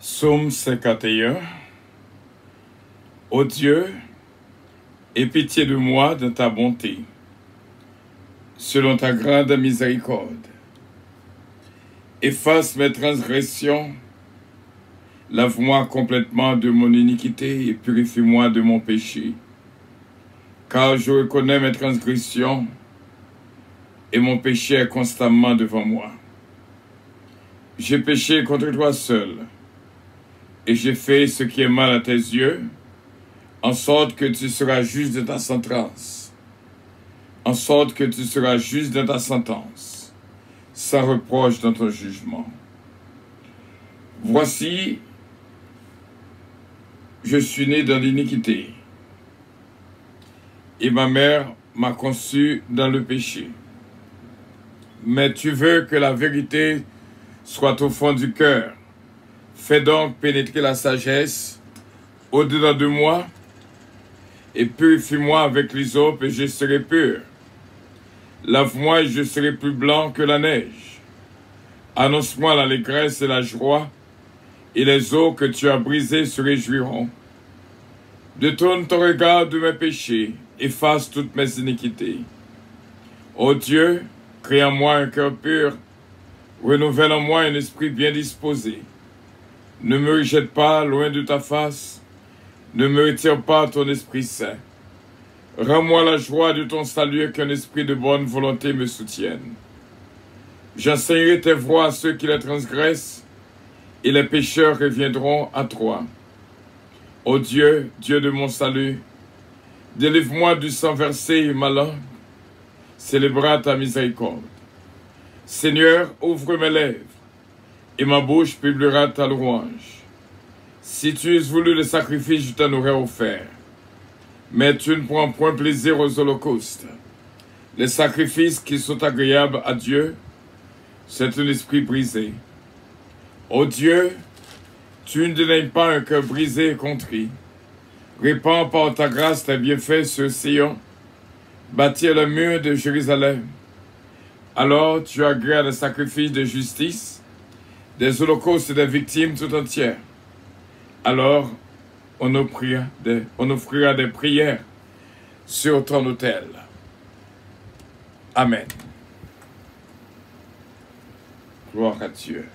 Psaume 51. Ô Dieu, aie pitié de moi de ta bonté, selon ta grande miséricorde. Efface mes transgressions, lave-moi complètement de mon iniquité et purifie-moi de mon péché. Car je reconnais mes transgressions et mon péché est constamment devant moi. J'ai péché contre toi seul, et j'ai fait ce qui est mal à tes yeux, en sorte que tu seras juste de ta sentence, sans reproche dans ton jugement. Voici, je suis né dans l'iniquité, et ma mère m'a conçu dans le péché. Mais tu veux que la vérité soit au fond du cœur. Fais donc pénétrer la sagesse au-dedans de moi, et purifie-moi avec l'hysope, et je serai pur. Lave-moi, et je serai plus blanc que la neige. Annonce-moi l'allégresse et la joie, et les eaux que tu as brisées se réjouiront. Détourne ton regard de mes péchés, efface toutes mes iniquités. Ô Dieu, crée en moi un cœur pur, renouvelle en moi un esprit bien disposé. Ne me rejette pas loin de ta face, ne me retire pas ton Esprit Saint. Rends-moi la joie de ton salut et qu'un esprit de bonne volonté me soutienne. J'enseignerai tes voies à ceux qui les transgressent, et les pécheurs reviendront à toi. Ô Dieu, Dieu de mon salut, délivre-moi du sang versé et ma langue célébrera ta miséricorde. Seigneur, ouvre mes lèvres, et ma bouche publiera ta louange. Si tu eusses voulu le sacrifice, je t'en aurais offert. Mais tu ne prends point plaisir aux holocaustes. Les sacrifices qui sont agréables à Dieu, c'est un esprit brisé. Ô Dieu, tu ne dédaignes pas un cœur brisé et contrit. Répands par ta grâce tes bienfaits sur Sion, bâtir le mur de Jérusalem. Alors tu agrées les sacrifices de justice, des holocaustes et des victimes tout entières. Alors on offrira des prières sur ton autel. Amen. Gloire à Dieu.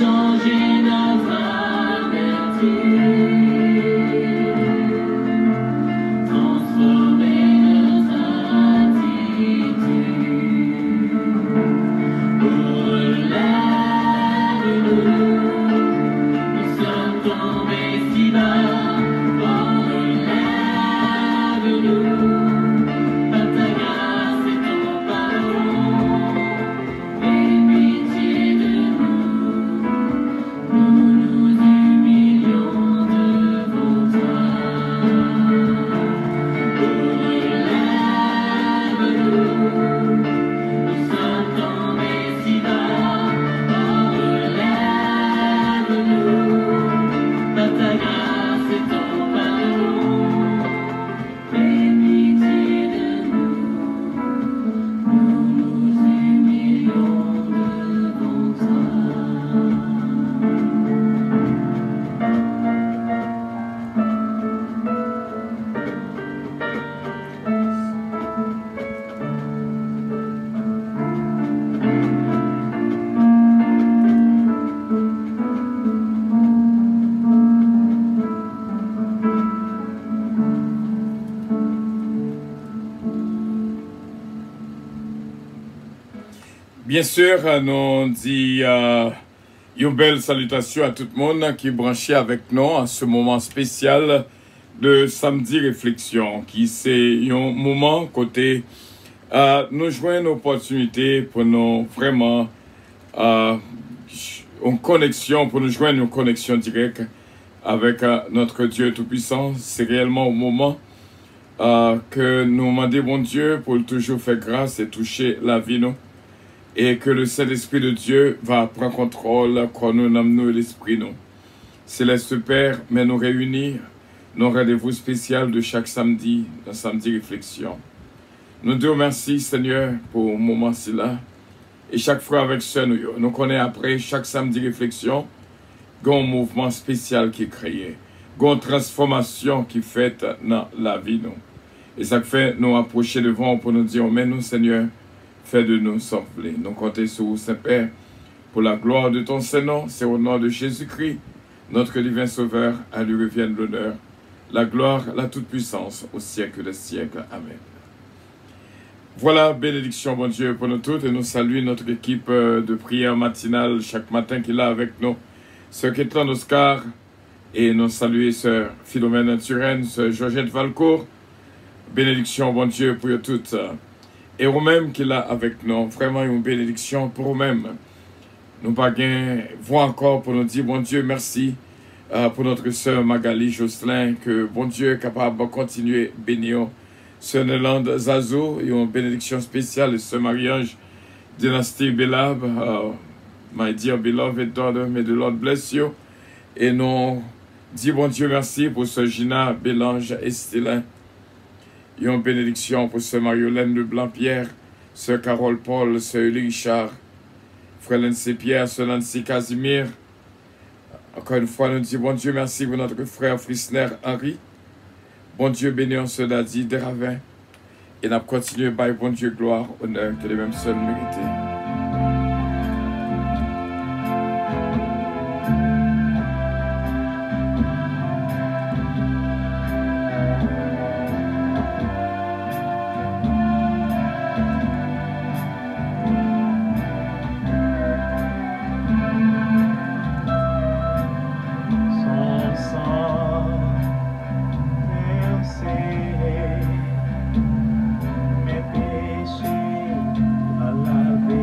changer notre âme. Bien sûr, nous disons une belle salutation à tout le monde qui est branché avec nous à ce moment spécial de samedi réflexion, qui c'est un moment côté nous jouons une opportunité pour nous vraiment une connexion, pour nous joindre une connexion directe avec notre Dieu Tout-Puissant. C'est réellement au moment que nous demandons bon Dieu pour toujours faire grâce et toucher la vie nous. Et que le Saint-Esprit de Dieu va prendre contrôle quand nous nommons l'Esprit nous. Céleste Père, mais nous réunir, nos rendez-vous spécial de chaque samedi, le samedi réflexion. Nous te remercions, Seigneur, pour ce moment-ci-là. Et chaque fois avec ce nous connaissons après chaque samedi réflexion, il y a un mouvement spécial qui est créé, il y a une transformation qui est faite dans la vie nous. Et ça fait nous approcher devant pour nous dire, mais nous, Seigneur, fais de nous sauver. Nous comptons sur vous, Saint-Père, pour la gloire de ton Saint-Nom. C'est au nom de Jésus-Christ, notre divin Sauveur, à lui revienne l'honneur, la gloire, la toute-puissance, au siècle des siècles. Amen. Voilà, bénédiction, bon Dieu, pour nous tous, et nous saluons notre équipe de prière matinale chaque matin qui est là avec nous. Sœur Kétlan Oscar, et nous saluons Sœur Philomène Turenne, Sœur Georgette Valcourt. Bénédiction, bon Dieu, pour vous toutes. Et vous-même qui est là avec nous, vraiment une bénédiction pour vous-même. Nous pas voix encore pour nous dire, bon Dieu, merci pour notre sœur Magali Jocelyn, que bon Dieu est capable de continuer à bénir. Sœur Nelande Zazo, et une bénédiction spéciale de sœur Marie-Ange Dynastie Belab, my dear beloved daughter, may the Lord bless you. Et nous disons, bon Dieu, merci pour sœur Gina Bélange Estelin. Une bénédiction pour sœur Mariolène Leblanc-Pierre, sœur Carole Paul, sœur Elie Richard, frère Nancy Pierre, sœur Nancy Casimir. Encore une fois, nous disons bon Dieu, merci pour notre frère Frisner Henri. Bon Dieu, béni en sœur Dadi Desravins. Et nous continuons par bon Dieu, gloire, honneur, que les mêmes seuls mérités. Alabe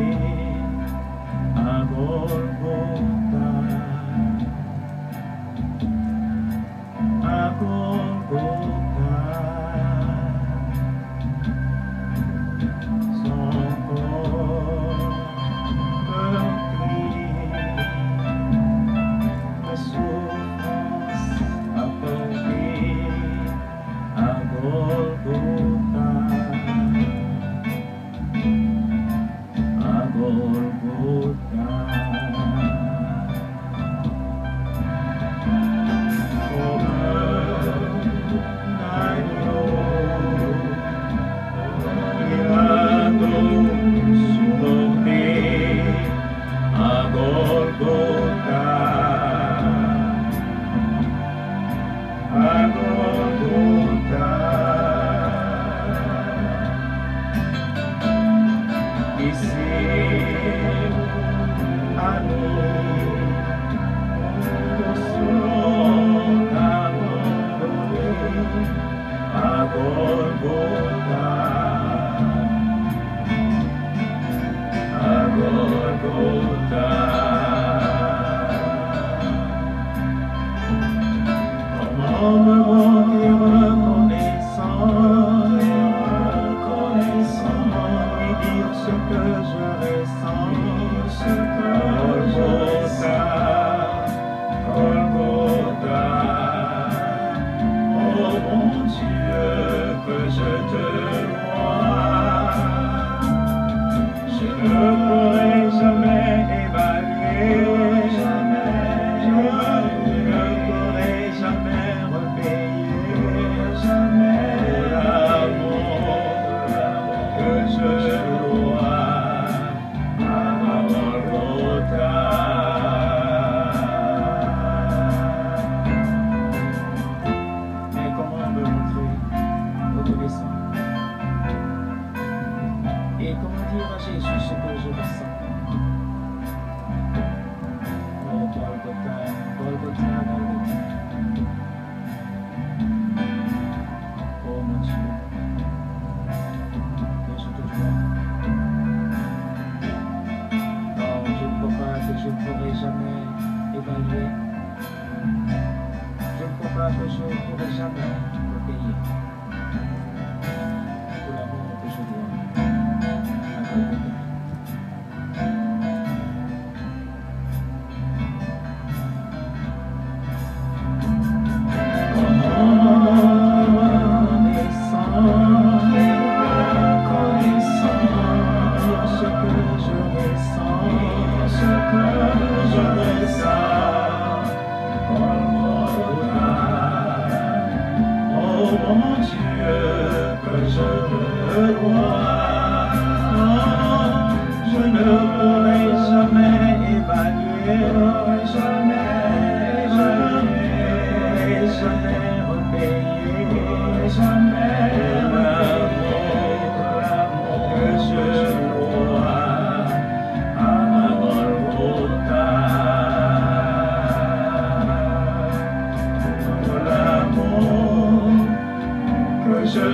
joie que je ne pourrai jamais repayer. Pour l'amour que je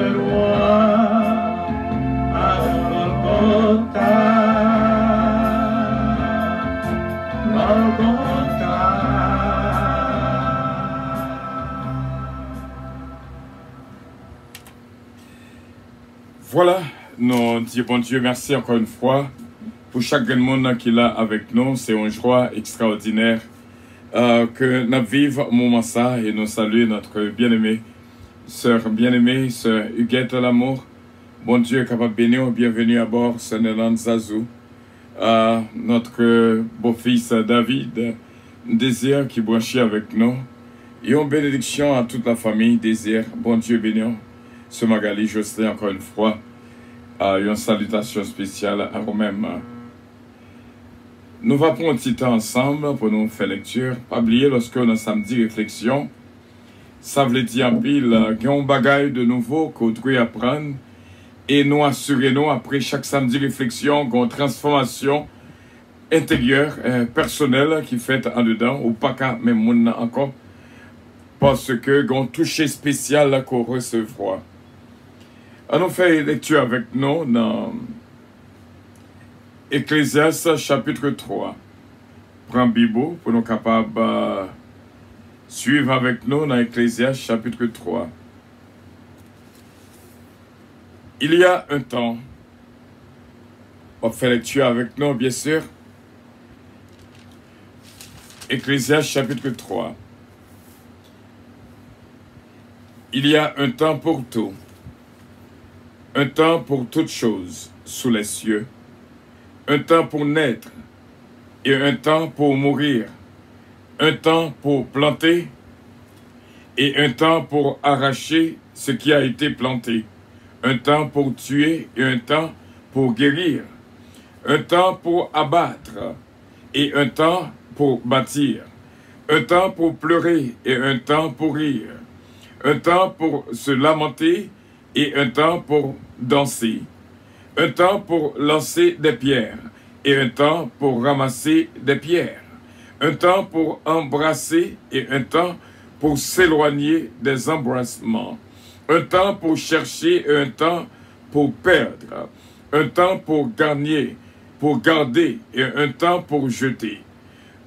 dois à Golgotha. Voilà, nous disons bon Dieu merci encore une fois pour chaque monde qui est là avec nous. C'est une joie extraordinaire que nous vivons au moment ça et nous saluons notre bien-aimée, sœur Huguette Lamour. Bon Dieu est capable de bénir, bienvenue à bord, sœur Nélande Zazou. Notre beau-fils David, Désir qui branchit avec nous. Et une bénédiction à toute la famille, Désir. Bon Dieu bénir. Ce Magali Jocelyn encore une fois. Une salutation spéciale à vous-même. Nous allons prendre un petit temps ensemble pour nous faire lecture. Pas oublier lorsque nous samedi réflexion, ça veut dire en pile qu'il y a un bagage de nouveau qu'on doit apprendre et nous assurer nous après chaque samedi réflexion qu'on transformation intérieure, personnelle qui fait en dedans ou pas qu'à même encore parce que qu'on touché spécial qu'on recevra. On fait lecture avec nous dans Ecclésiaste chapitre 3. Prends Bible pour nous capables suivre avec nous dans Ecclésiaste chapitre 3. Il y a un temps, on fait lecture avec nous bien sûr. Ecclésiaste chapitre 3. Il y a un temps pour tout. Un temps pour toutes choses sous les cieux, un temps pour naître et un temps pour mourir, un temps pour planter et un temps pour arracher ce qui a été planté, un temps pour tuer et un temps pour guérir, un temps pour abattre et un temps pour bâtir, un temps pour pleurer et un temps pour rire, un temps pour se lamenter et un temps pour danser, un temps pour lancer des pierres et un temps pour ramasser des pierres, un temps pour embrasser et un temps pour s'éloigner des embrassements, un temps pour chercher et un temps pour perdre, un temps pour gagner, pour garder et un temps pour jeter,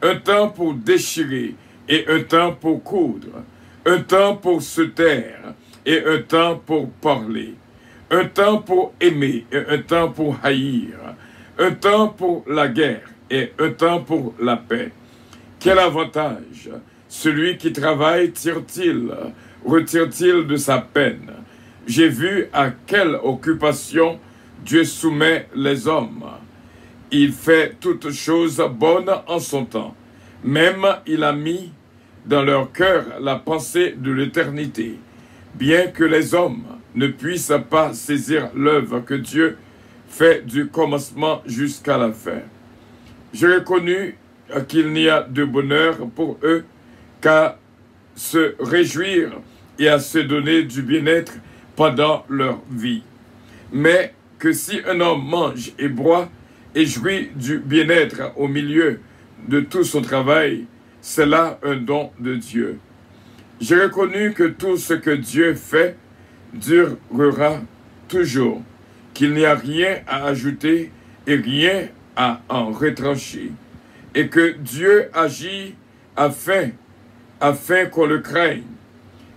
un temps pour déchirer et un temps pour coudre, un temps pour se taire et un temps pour parler, un temps pour aimer et un temps pour haïr, un temps pour la guerre et un temps pour la paix. Quel avantage celui qui travaille retire-t-il de sa peine? J'ai vu à quelle occupation Dieu soumet les hommes. Il fait toutes choses bonnes en son temps. Même il a mis dans leur cœur la pensée de l'éternité. Bien que les hommes ne puissent pas saisir l'œuvre que Dieu fait du commencement jusqu'à la fin. J'ai reconnu qu'il n'y a de bonheur pour eux qu'à se réjouir et à se donner du bien-être pendant leur vie. Mais que si un homme mange et boit et jouit du bien-être au milieu de tout son travail, c'est là un don de Dieu. J'ai reconnu que tout ce que Dieu fait durera toujours, qu'il n'y a rien à ajouter et rien à en retrancher, et que Dieu agit afin qu'on le craigne,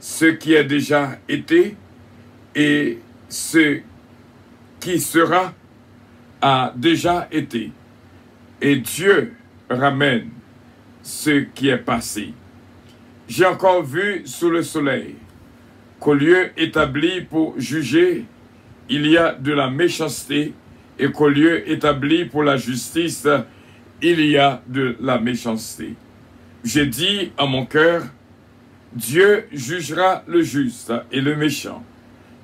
ce qui a déjà été et ce qui sera a déjà été. Et Dieu ramène ce qui est passé. J'ai encore vu sous le soleil qu'au lieu établi pour juger, il y a de la méchanceté, et qu'au lieu établi pour la justice, il y a de la méchanceté. J'ai dit à mon cœur, Dieu jugera le juste et le méchant,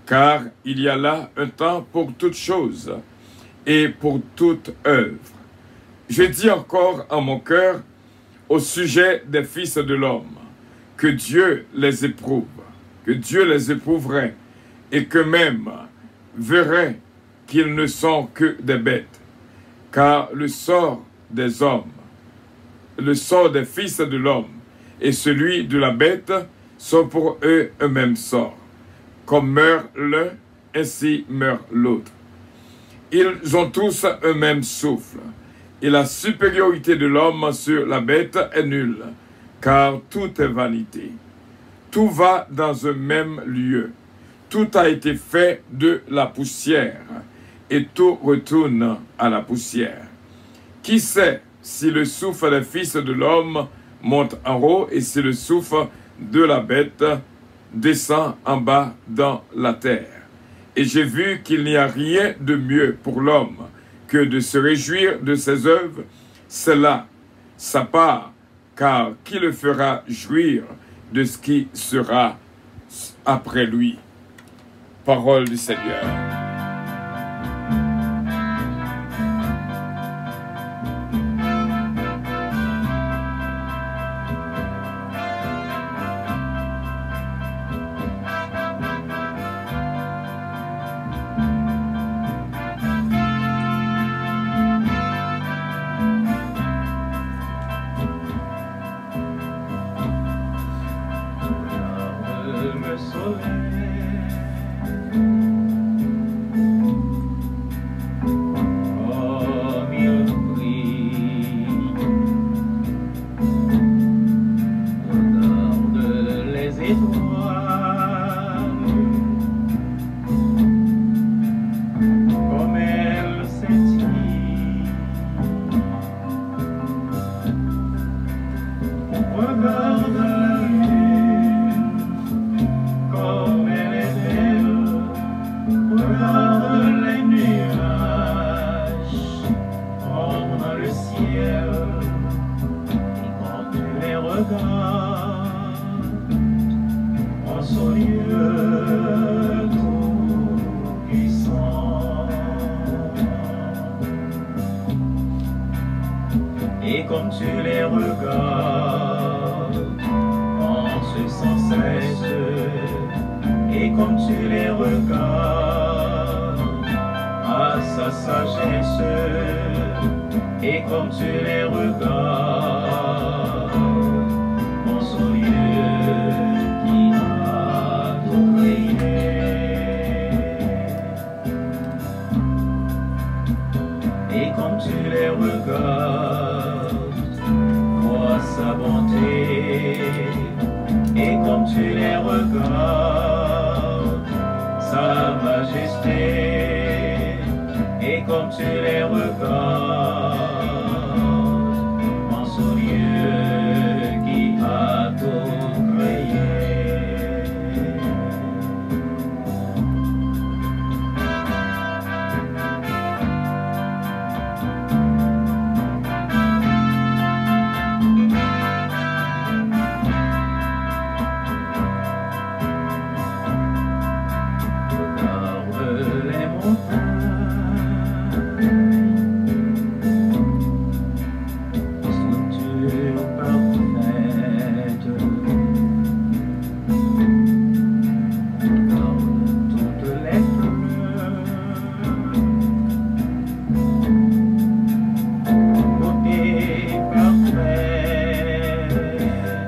car il y a là un temps pour toute chose et pour toute œuvre. Je dis encore à mon cœur, au sujet des fils de l'homme, que Dieu les éprouve, que Dieu les éprouverait, et que même verrait qu'ils ne sont que des bêtes, car le sort des hommes, le sort des fils de l'homme et celui de la bête sont pour eux un même sort. Comme meurt l'un, ainsi meurt l'autre. Ils ont tous un même souffle, et la supériorité de l'homme sur la bête est nulle, car tout est vanité. Tout va dans un même lieu. Tout a été fait de la poussière, et tout retourne à la poussière. Qui sait si le souffle des fils de l'homme monte en haut et si le souffle de la bête descend en bas dans la terre? Et j'ai vu qu'il n'y a rien de mieux pour l'homme que de se réjouir de ses œuvres. C'est là sa part, car qui le fera jouir de ce qui sera après lui? Parole du Seigneur.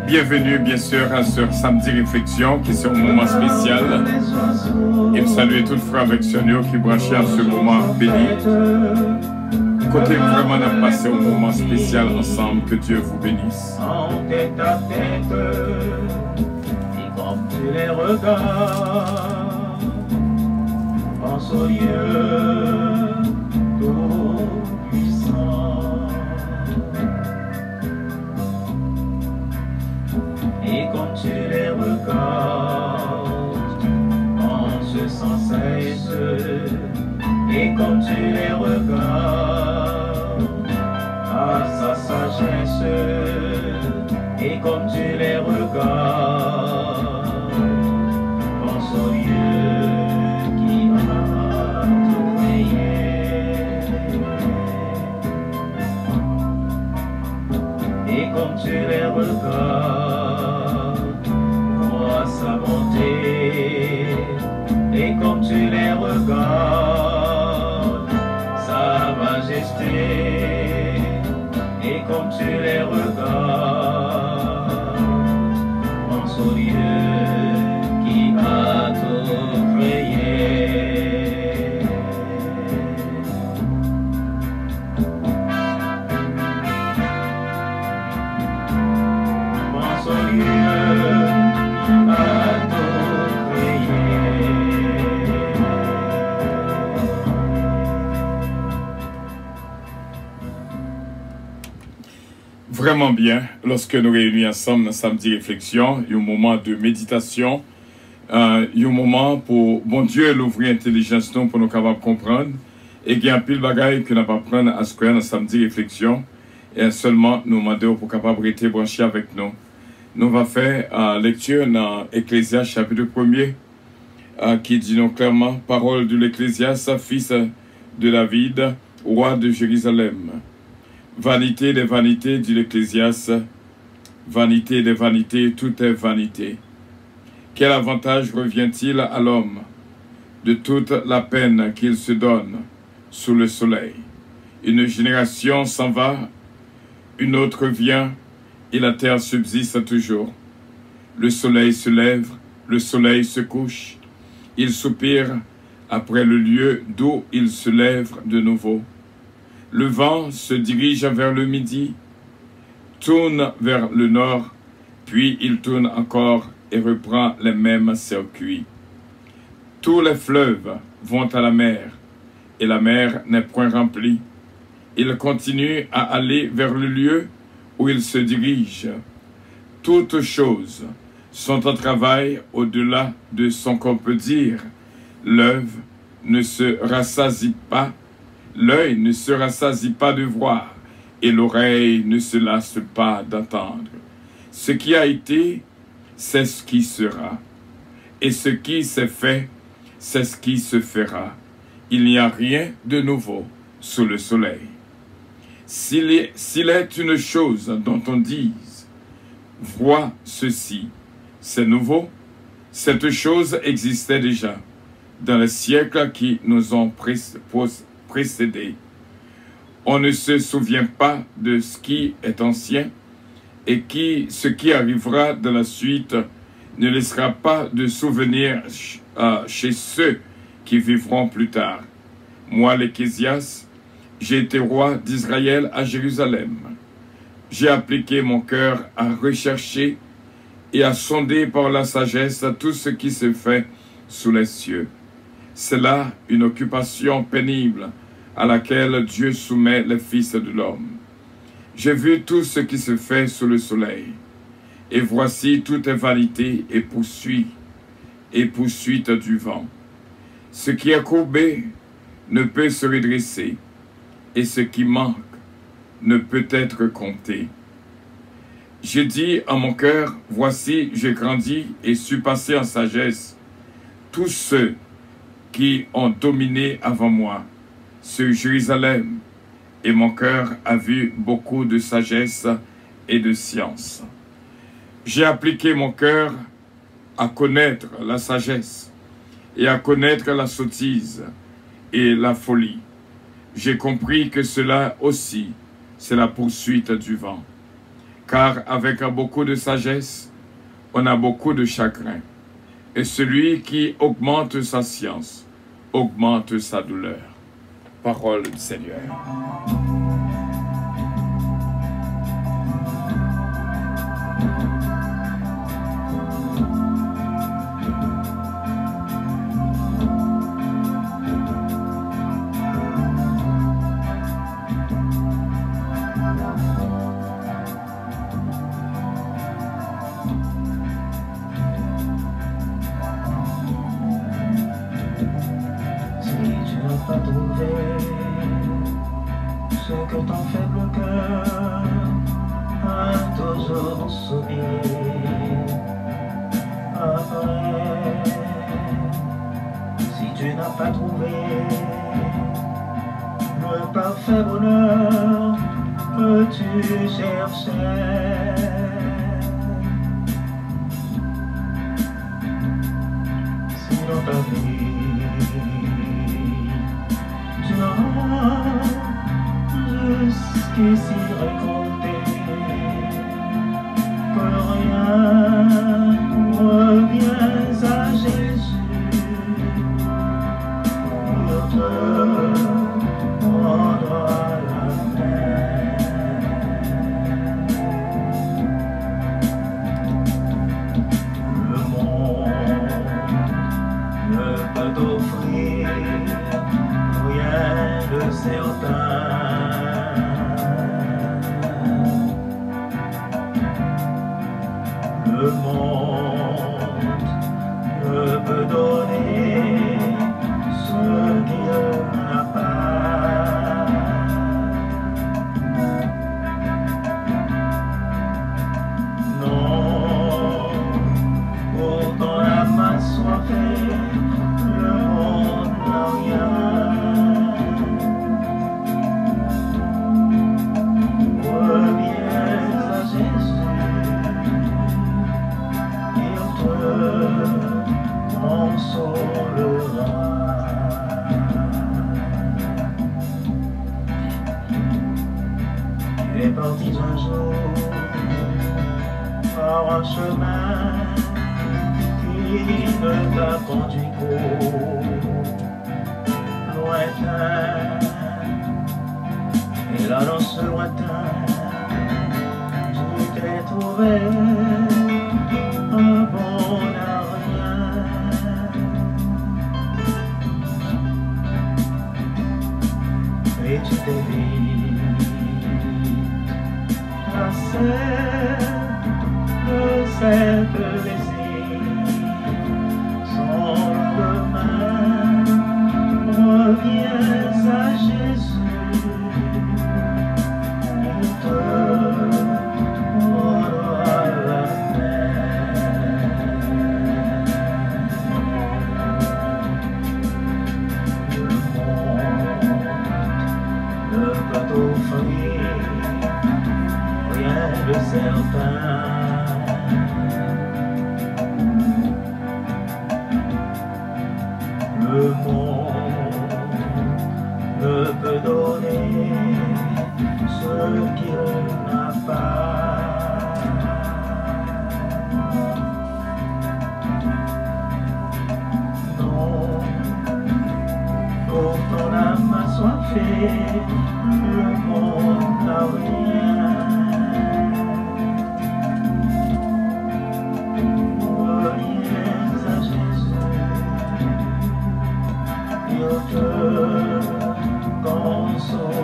Bienvenue bien sûr à ce samedi réflexion qui est un moment spécial. Et saluer tout frère avec Sionio qui branchait à ce moment béni. Côté vraiment de passer un moment spécial ensemble, que Dieu vous bénisse. tu les regardes, pense au Dieu tout-puissant. Et quand tu les regardes, pense sans cesse. Et quand tu les regardes, à sa sagesse. Et comme tu les regardes, pense au Dieu qui a tout créé. Et comme tu les regardes, vois sa bonté. Et comme tu les regardes, sa majesté. Et comme tu les regardes, pense au Dieu qui a tout créé. Pense au Dieu qui a tout créé. Vraiment bien, lorsque nous réunissons ensemble dans samedi réflexion, il y a un moment de méditation, il y a un moment pour, bon Dieu, l'ouvrir intelligence nous pour nous capables de comprendre, et il y a un pile bagaille que nous pas prendre à ce qu'on dans samedi réflexion, et seulement nous demander pour capable rester branchés avec nous. Nous va faire lecture dans Ecclésiaste chapitre 1er, qui dit non clairement, parole de l'Ecclésiaste, fils de David, roi de Jérusalem. Vanité des vanités, dit l'Ecclésiaste, vanité des vanités, tout est vanité. Quel avantage revient-il à l'homme de toute la peine qu'il se donne sous le soleil? Une génération s'en va, une autre vient, et la terre subsiste toujours. Le soleil se lève, le soleil se couche, il soupire après le lieu d'où il se lève de nouveau. Le vent se dirige vers le midi, tourne vers le nord, puis il tourne encore et reprend les mêmes circuits. Tous les fleuves vont à la mer, et la mer n'est point remplie. Il continue à aller vers le lieu où il se dirige. Toutes choses sont en travail au-delà de ce qu'on peut dire. L'œil ne se rassasie pas, l'œil ne se rassasie pas de voir, et l'oreille ne se lasse pas d'entendre. Ce qui a été, c'est ce qui sera. Et ce qui s'est fait, c'est ce qui se fera. Il n'y a rien de nouveau sous le soleil. S'il est une chose dont on dise, vois ceci, c'est nouveau, cette chose existait déjà dans les siècles qui nous ont précédés. On ne se souvient pas de ce qui est ancien, et ce qui arrivera dans la suite ne laissera pas de souvenir chez ceux qui vivront plus tard. Moi, l'Ecclésiaste, j'ai été roi d'Israël à Jérusalem. J'ai appliqué mon cœur à rechercher et à sonder par la sagesse tout ce qui se fait sous les cieux. C'est là une occupation pénible à laquelle Dieu soumet les fils de l'homme. J'ai vu tout ce qui se fait sous le soleil, et voici toute vanité et poursuite du vent. Ce qui est courbé ne peut se redresser, et ce qui manque ne peut être compté. J'ai dit en mon cœur, voici, j'ai grandi et suis passé en sagesse. Tous ceux qui ont dominé avant moi sur Jérusalem, et mon cœur a vu beaucoup de sagesse et de science. J'ai appliqué mon cœur à connaître la sagesse et à connaître la sottise et la folie. J'ai compris que cela aussi, c'est la poursuite du vent. Car avec beaucoup de sagesse, on a beaucoup de chagrin. Et celui qui augmente sa science, augmente sa douleur. Parole du Seigneur. ton faible cœur a toujours soupiré après. Si tu n'as pas trouvé le parfait bonheur que tu cherchais, si dans ta vie tu as jusqu'ici récolté que rien, reviens à Jésus, il te rendra la paix. Le monde ne peut t'offrir rien de certain. Le monde ne peut donner ce qu'il n'a pas. Non, pourtant la main soifée, le monde n'a rien. Reviens à Jésus, il te consolera. Il est parti un jour par un chemin qui ne t'a conduit qu'au lointain. Et là dans ce lointain, tu t'es trouvé un bon à rien. Et tu t'es vite lassé de cette plaisir sans lendemain. Reviens à Jésus, il te rendra la paix. Le monde ne peut t'offrir rien de certain. Le monde ne peut donner ce qu'il n'a pas. Non, pourtant la main assoiffée, le monde n'a rien. Reviens à Jésus, il te consolera.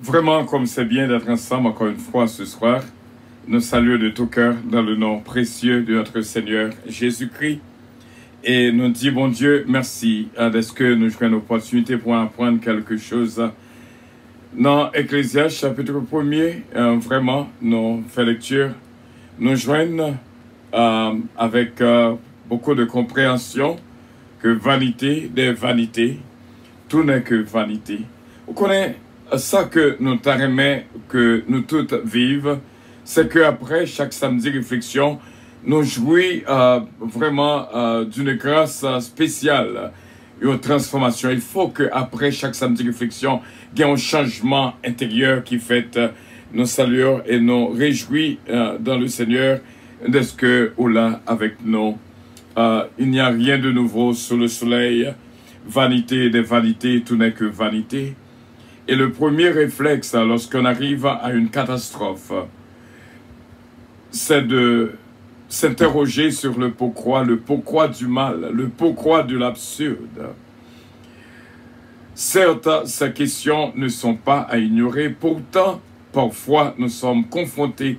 Vraiment, comme c'est bien d'être ensemble encore une fois ce soir, nous saluons de tout cœur dans le nom précieux de notre Seigneur Jésus-Christ. Et nous disons, bon Dieu, merci d'être que nous jouons l'opportunité pour apprendre quelque chose. Dans Ecclésiaste, chapitre 1er, vraiment, nous faisons lecture, nous joignons avec beaucoup de compréhension que vanité des vanités, tout n'est que vanité. Vous connaissez ça que nous t'arrêtons, que nous toutes vivons, c'est qu'après chaque samedi réflexion, nous jouons vraiment d'une grâce spéciale, une transformation. Il faut qu'après chaque samedi réflexion, il y ait un changement intérieur qui fait nous saluons et nous réjouissons dans le Seigneur de ce que vous là avec nous. Il n'y a rien de nouveau sous le soleil. Vanité des vanités, tout n'est que vanité. Et le premier réflexe lorsqu'on arrive à une catastrophe, c'est de s'interroger sur le pourquoi du mal, le pourquoi de l'absurde. Certes, ces questions ne sont pas à ignorer, pourtant, parfois, nous sommes confrontés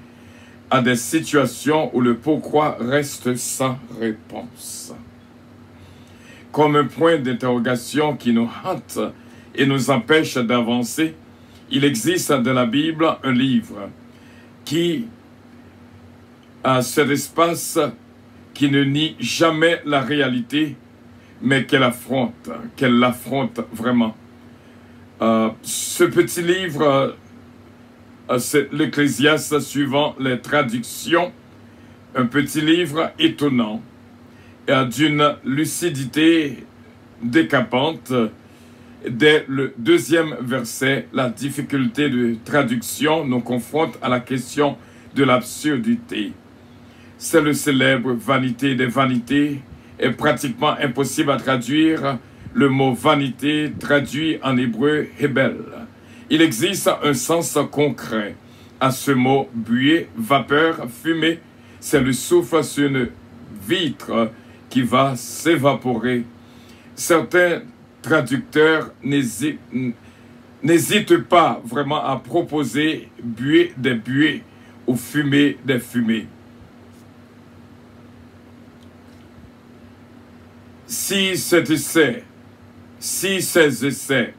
à des situations où le pourquoi reste sans réponse. Comme un point d'interrogation qui nous hante et nous empêche d'avancer, il existe dans la Bible un livre qui a cet espace qui ne nie jamais la réalité, mais qu'elle l'affronte vraiment. Ce petit livre, c'est l'Ecclésiaste suivant les traductions, un petit livre étonnant, d'une lucidité décapante. Dès le deuxième verset, la difficulté de traduction nous confronte à la question de l'absurdité. C'est le célèbre vanité des vanités, est pratiquement impossible à traduire. Le mot vanité traduit en hébreu hebel. Il existe un sens concret à ce mot buée, vapeur, fumée. C'est le souffle sur une vitre qui va s'évaporer. Certains traducteurs n'hésitent pas vraiment à proposer buée des buées ou fumée des fumées. Si ces essais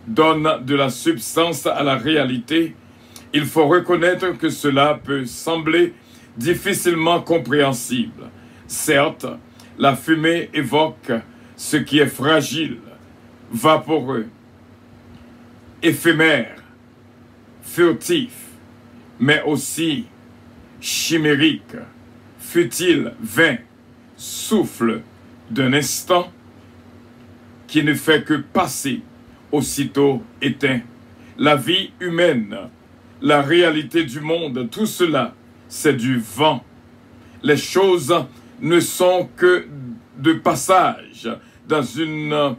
donnent de la substance à la réalité, il faut reconnaître que cela peut sembler difficilement compréhensible. Certes, la fumée évoque ce qui est fragile, vaporeux, éphémère, furtif, mais aussi chimérique, futile, vain, souffle d'un instant qui ne fait que passer, aussitôt éteint. La vie humaine, la réalité du monde, tout cela, c'est du vent. Les choses ne sont que de passage. Dans une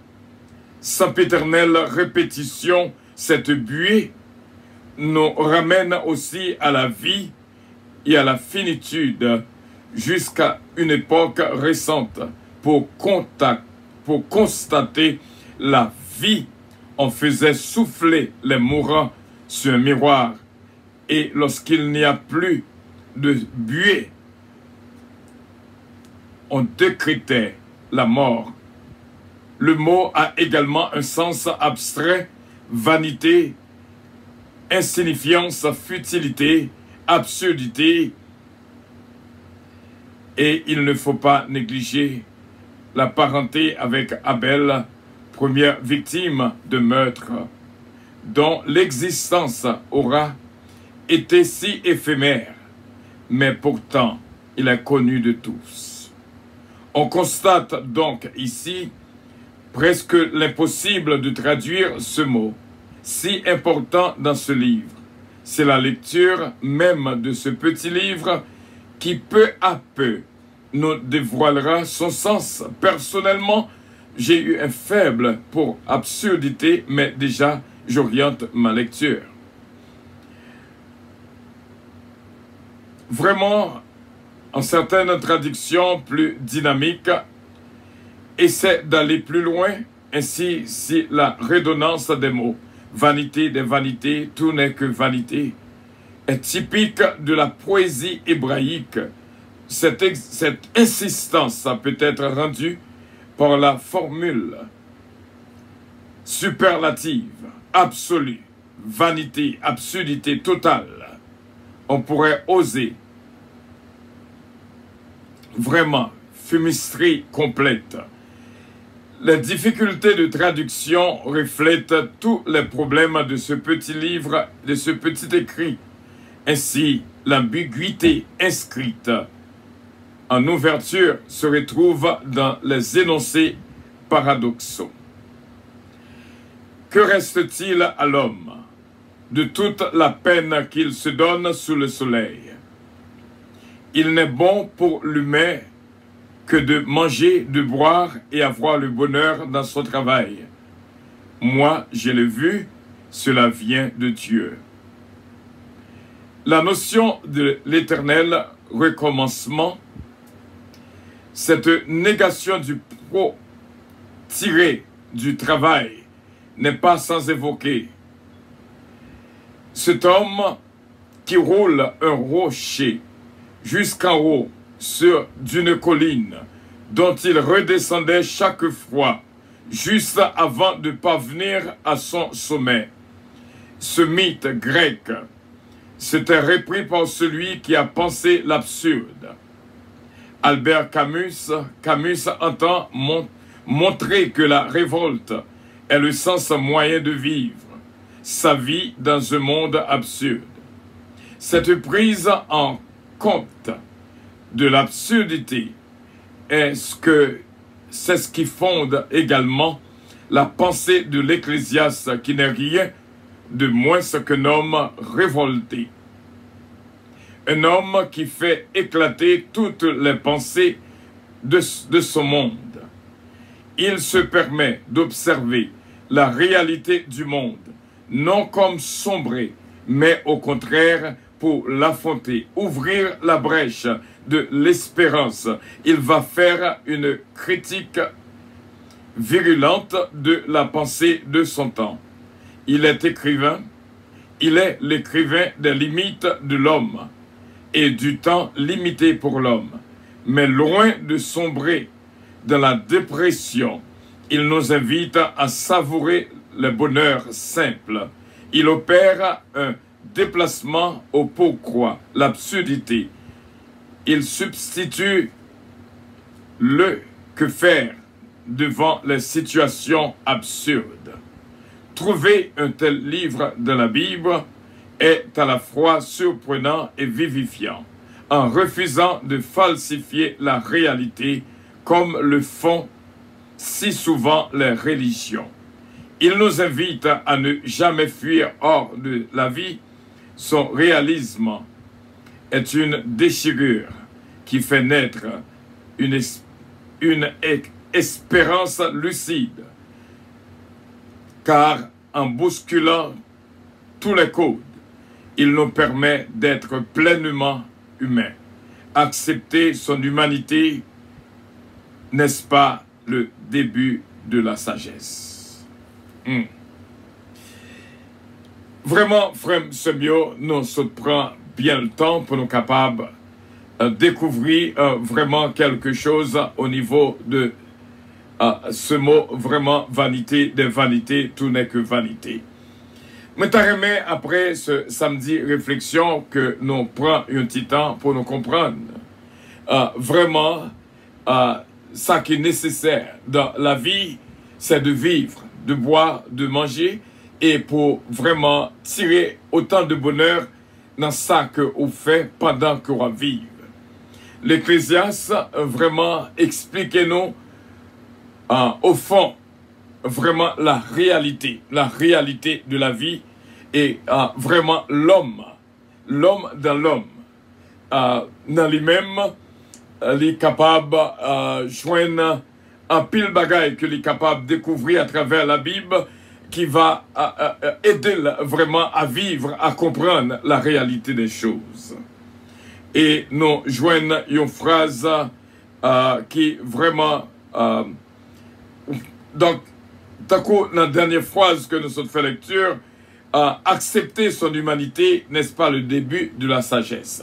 sempiternelle répétition, cette buée nous ramène aussi à la vie et à la finitude jusqu'à une époque récente. Pour constater la vie, on faisait souffler les mourants sur un miroir. Et lorsqu'il n'y a plus de buée, on décrétait la mort. Le mot a également un sens abstrait, vanité, insignifiance, futilité, absurdité. Et il ne faut pas négliger la parenté avec Abel, première victime de meurtre, dont l'existence aura été si éphémère, mais pourtant il est connu de tous. On constate donc ici presque l'impossible de traduire ce mot, si important dans ce livre. C'est la lecture même de ce petit livre qui peu à peu nous dévoilera son sens. Personnellement, j'ai eu un faible pour absurdité, mais déjà, j'oriente ma lecture. Vraiment, en certaines traductions plus dynamiques, essaie d'aller plus loin, ainsi si la redondance des mots, vanité des vanités, tout n'est que vanité, est typique de la poésie hébraïque. Cette insistance peut être rendue par la formule superlative, absolue, vanité, absurdité totale. On pourrait oser vraiment fumisterie complète. Les difficultés de traduction reflètent tous les problèmes de ce petit livre, de ce petit écrit. Ainsi, l'ambiguïté inscrite en ouverture se retrouve dans les énoncés paradoxaux. Que reste-t-il à l'homme? de toute la peine qu'il se donne sous le soleil. Il n'est bon pour l'humain que de manger, de boire et avoir le bonheur dans son travail. Moi, je l'ai vu, cela vient de Dieu. La notion de l'éternel recommencement, cette négation du pro tiré du travail n'est pas sans évoquer. Cet homme qui roule un rocher jusqu'en haut d'une colline dont il redescendait chaque fois juste avant de parvenir à son sommet. Ce mythe grec s'était repris par celui qui a pensé l'absurde. Albert Camus entend montrer que la révolte est le sens moyen de vivre sa vie dans un monde absurde. Cette prise en compte de l'absurdité c'est ce qui fonde également la pensée de l'Ecclésiaste qui n'est rien de moins qu'un homme révolté. Un homme qui fait éclater toutes les pensées de son monde. Il se permet d'observer la réalité du monde, non comme sombrer, mais au contraire pour l'affronter, ouvrir la brèche de l'espérance. Il va faire une critique virulente de la pensée de son temps. Il est écrivain, il est l'écrivain des limites de l'homme et du temps limité pour l'homme. Mais loin de sombrer dans la dépression, il nous invite à savourer le bonheur simple. Il opère un déplacement au pourquoi, l'absurdité. Il substitue le que faire devant les situations absurdes. Trouver un tel livre de la Bible est à la fois surprenant et vivifiant, en refusant de falsifier la réalité comme le font si souvent les religions. Il nous invite à ne jamais fuir hors de la vie. Son réalisme est une déchirure qui fait naître une espérance lucide, car en bousculant tous les codes, il nous permet d'être pleinement humains. Accepter son humanité, n'est-ce pas le début de la sagesse? Vraiment, frère Semio, nous prend bien le temps pour nous capables de découvrir vraiment quelque chose au niveau de ce mot vraiment vanité des vanités, tout n'est que vanité. Mais t'arrêtes après ce samedi réflexion que nous prenons un petit temps pour nous comprendre vraiment ça qui est nécessaire dans la vie, c'est de vivre, de boire, de manger, et pour vraiment tirer autant de bonheur dans ça que vous faites pendant que vous vivez. L'Ecclésiaste vraiment explique-nous au fond vraiment la réalité de la vie et vraiment l'homme dans l'homme, dans lui-même, il est capable de joindre un pile bagaille qu'il est capable de découvrir à travers la Bible qui va aider vraiment à vivre, à comprendre la réalité des choses. Et nous joignons une phrase qui vraiment... donc, dans la dernière phrase que nous avons fait lecture, accepter son humanité, n'est-ce pas le début de la sagesse?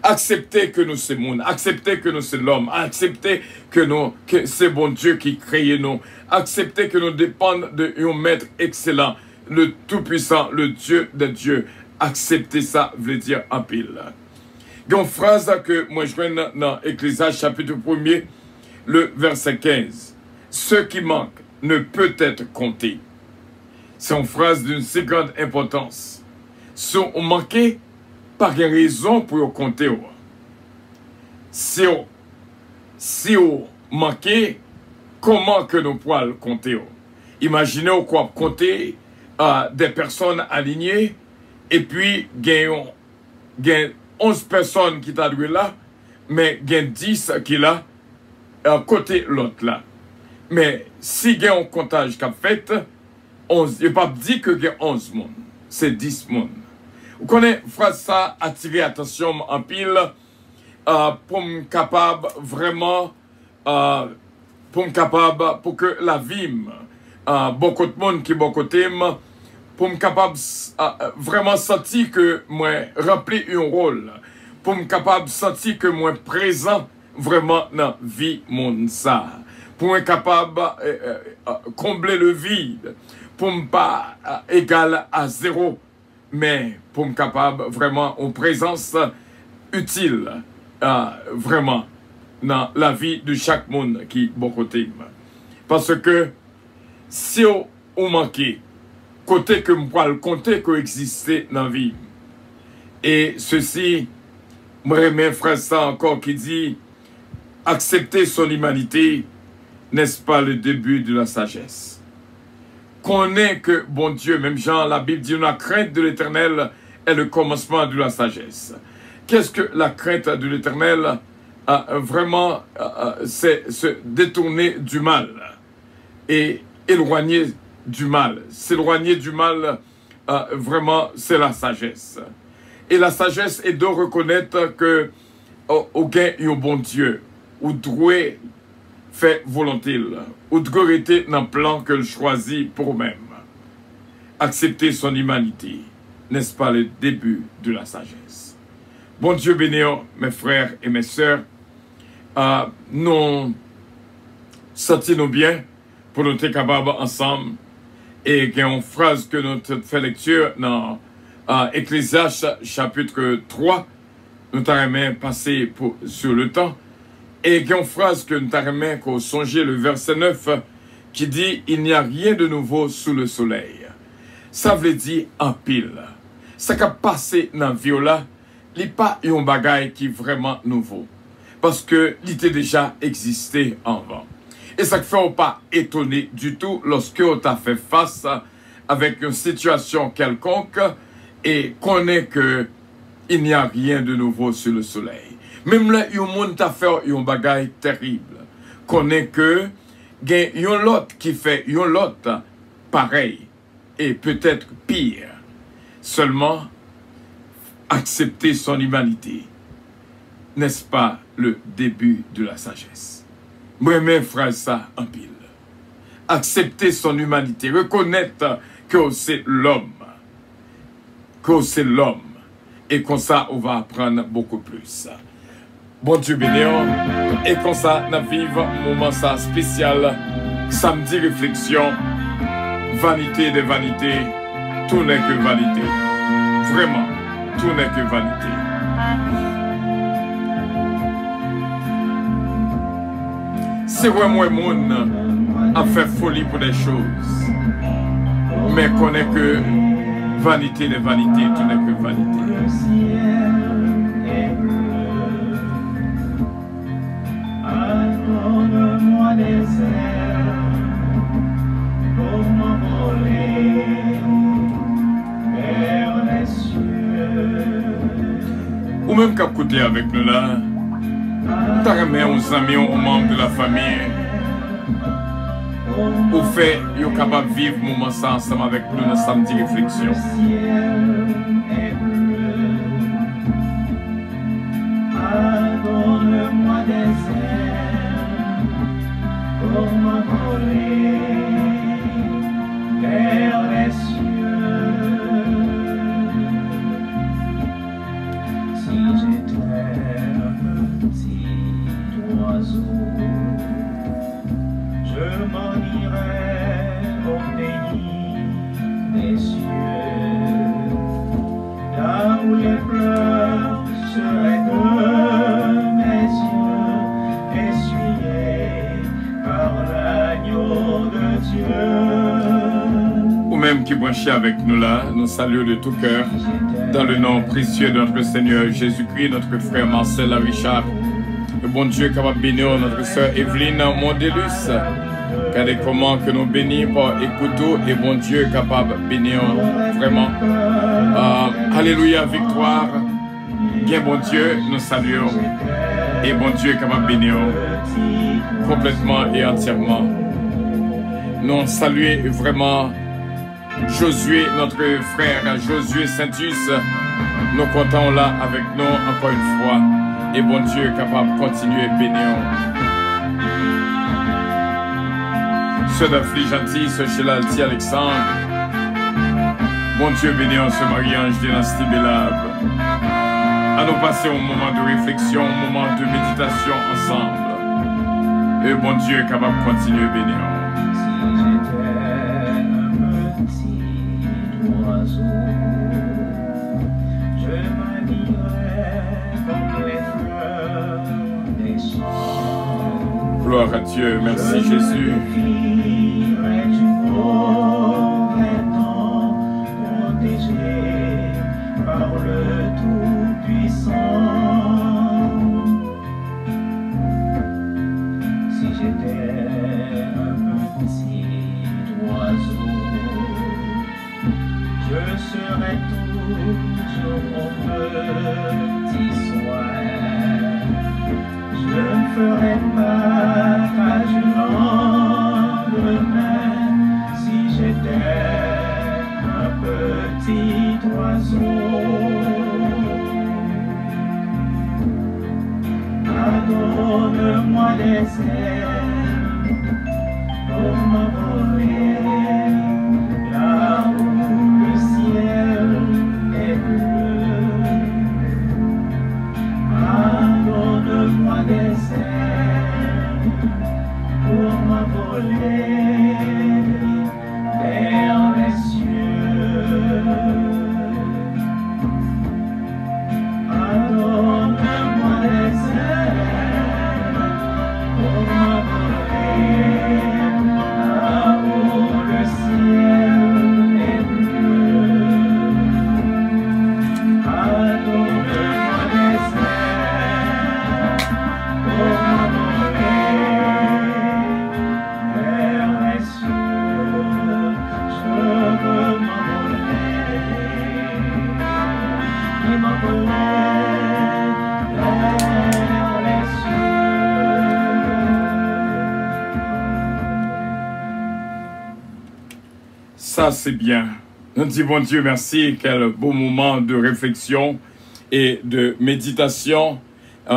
Accepter que nous sommes monde, accepter que nous sommes l'homme, accepter que c'est bon Dieu qui crée nous, accepter que nous dépendons d'un maître excellent, le tout-puissant, le Dieu des dieux. Accepter ça veut dire en pile. Il y a une phrase que moi je vois dans Ecclésiaste chapitre 1er, le verset 15. Ce qui manque ne peut être compté. C'est une phrase d'une si grande importance. Si on manquait, pas de raison pour compter. Si on manquait, comment que nous pouvons compter? Imaginez quoi compter des personnes alignées Et puis, il y a 11 personnes qui t'adouent là, mais il y a 10 qui là, à côté l'autre là. Mais si il y a un comptage qu'a fait, il ne pas dit que il y a 11 monde, c'est 10 monde. Vous connaissez, phrase ça, attirer attention en pile, pour me capable vraiment, pour que la vie, beaucoup de monde qui est bon côté, pour me capable vraiment sentir que moi remplir un rôle, pour me capable sentir que moi présent vraiment dans la vie monde ça, pour me capable combler le vide, pour me pas égal à zéro, mais pour me capable vraiment en présence utile, vraiment dans la vie de chaque monde qui est bon côté. Parce que si on manque côté que moi le compter coexister dans la vie. Et ceci, moi remets frère ça encore qui dit accepter son humanité, n'est-ce pas le début de la sagesse? Connaît que bon Dieu, même Jean, la Bible dit la crainte de l'Éternel est le commencement de la sagesse. Qu'est-ce que la crainte de l'Éternel? Vraiment, c'est se détourner du mal et éloigner du mal. S'éloigner du mal, vraiment, c'est la sagesse. Et la sagesse est de reconnaître que au gain un bon Dieu, ou doit faire volonté, ou doit être dans le plan que choisit pour lui-même. Accepter son humanité, n'est-ce pas le début de la sagesse? Bon Dieu béni, mes frères et mes sœurs, nous sentons-nous bien pour nous être capables ensemble. Et il y a une phrase que nous fait lecture dans Ecclésiaste chapitre 3, nous avons passé sur le temps. Et il y a une phrase que nous avons songé le verset 9 qui dit « Il n'y a rien de nouveau sous le soleil ». Ça veut dire en pile. Ça qui a passé dans la vie là, il n'y a pas un bagage qui est vraiment nouveau. Parce que il était déjà existé avant. Et ça ne fait pas étonner du tout lorsque on t'a fait face avec une situation quelconque et connaît que il n'y a rien de nouveau sur le soleil. Même là, il y a un monde qui a fait un bagage terrible. Connaît que il y a un lot qui fait un lot pareil et peut-être pire. Seulement, accepter son humanité, n'est-ce pas le début de la sagesse? Moi-même, frère, ça en pile. Accepter son humanité, reconnaître que c'est l'homme. Que c'est l'homme. Et comme ça, on va apprendre beaucoup plus. Bon Dieu béni. Et comme ça, on vive un moment ça spécial. Samedi réflexion. Vanité de vanité. Tout n'est que vanité. Vraiment, tout n'est que vanité. C'est vraiment le monde a fait folie pour des choses. Mais connaît que vanité de vanité, tout n'est que vanité. Le ciel est bleu. Accorde-moi des ailes pour m'envoler vers les cieux. Ou même qu'à côté avec nous là, t'as remis aux amis, aux membres de la famille, au fait, ils sont capables de vivre un moment ça ensemble avec nous dans samedi réflexion. Le ciel est bleu. Accorde-moi des ailes pour m'envoler vers les cieux. Si j'étais un petit oiseau, je m'en irais au pays des cieux, là où les pleurs seraient de mes yeux, essuyés par l'agneau de Dieu. Ou même qui branchait avec nous là, nous saluons de tout cœur, dans le nom précieux de notre Seigneur Jésus-Christ, notre frère Marcel Richard. Le bon Dieu capable de bénir notre sœur Evelyne Mondelus, Regardez comment que nous bénissons par écouter et bon Dieu est capable de bénir vraiment. Alléluia, victoire. Bien bon Dieu, nous saluons. Et bon Dieu est capable de bénir complètement et entièrement. Nous saluons vraiment Josué, notre frère Josué Saintus. Nous comptons là avec nous encore une fois. Et bon Dieu est capable de continuer à bénir. Ceux d'Afrique gentil, ceux chez l'Alti Alexandre. Bon Dieu bénit ce mariage dynastie Bélab. À nous passer un moment de réflexion, un moment de méditation ensemble. Et bon Dieu est capable de continuer à bénir. Si j'étais un petit oiseau, je m'habillerais comme les fleurs des champs. Gloire à Dieu, merci Jésus. Par le Tout-Puissant, si j'étais un petit oiseau, je serais toujours mon petit soin. Je ne ferais pas tâche du lendemain si j'étais un petit oiseau. Donne-moi des ailes pour m'envoler là où le ciel est bleu. Donne-moi des ailes pour m'envoler vers les cieux. Donne-moi des ailes pour m'envoler là où le ciel est bleu. Donne-moi des ailes pour m'envoler vers les cieux. Je veux m'envoler et m'envoler vers les cieux. Ça, c'est bien. Nous disons, bon Dieu, merci. Quel beau moment de réflexion et de méditation.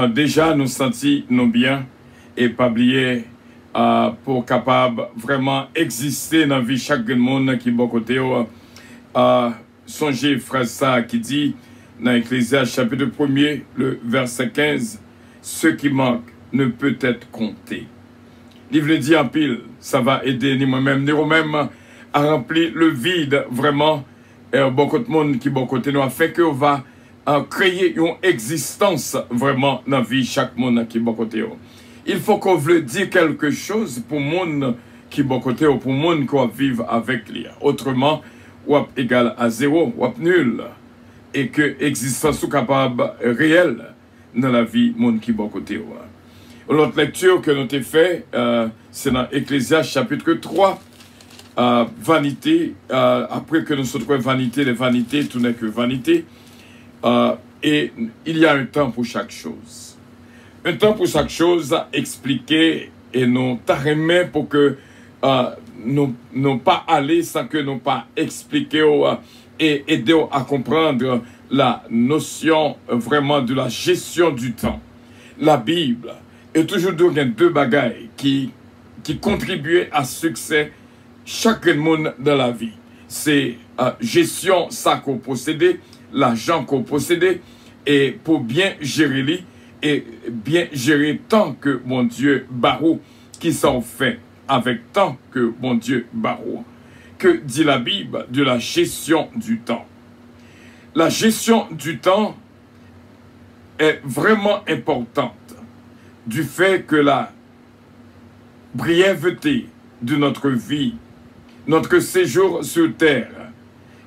Déjà, nous sentions bien et pas oublier pour capable vraiment exister dans la vie de chaque monde qui est bon côté. Songez, frère, ça qui dit dans Ecclésiaste chapitre 1er, le verset 15, ce qui manque ne peut être compté. Livre le dit en pile, ça va aider ni moi-même, ni vous-même à remplir le vide vraiment beaucoup de monde qui est bon côté nous afin qu'on va créer une existence vraiment dans la vie de chaque monde qui est bon côté. Il faut qu'on veuille dire quelque chose pour le monde qui est bon côté ou pour le monde qui va vivre avec lui. Autrement, ou égal à zéro, ou nul. Et que l'existence soit capable réelle dans la vie du monde qui est bon côté. L'autre lecture que nous avons fait, c'est dans Ecclésiaste chapitre 3. Vanité, après que nous sommes trouvé vanité, les vanités, tout n'est que vanité. Et il y a un temps pour chaque chose. Un temps pour chaque chose à expliquer et nous t'arrêter pour que nous pas aller sans que nous pas expliquer et aider à comprendre la notion vraiment de la gestion du temps. La Bible est toujours deux bagailles qui contribuent à succès chaque monde dans la vie. C'est gestion ça qu'on possédait, l'argent qu'on possédait, et pour bien gérer lui et bien gérer tant que mon Dieu barreau qui s'en fait avec tant que mon Dieu barreau. Que dit la Bible de la gestion du temps? La gestion du temps est vraiment importante du fait que la brièveté de notre vie, notre séjour sur terre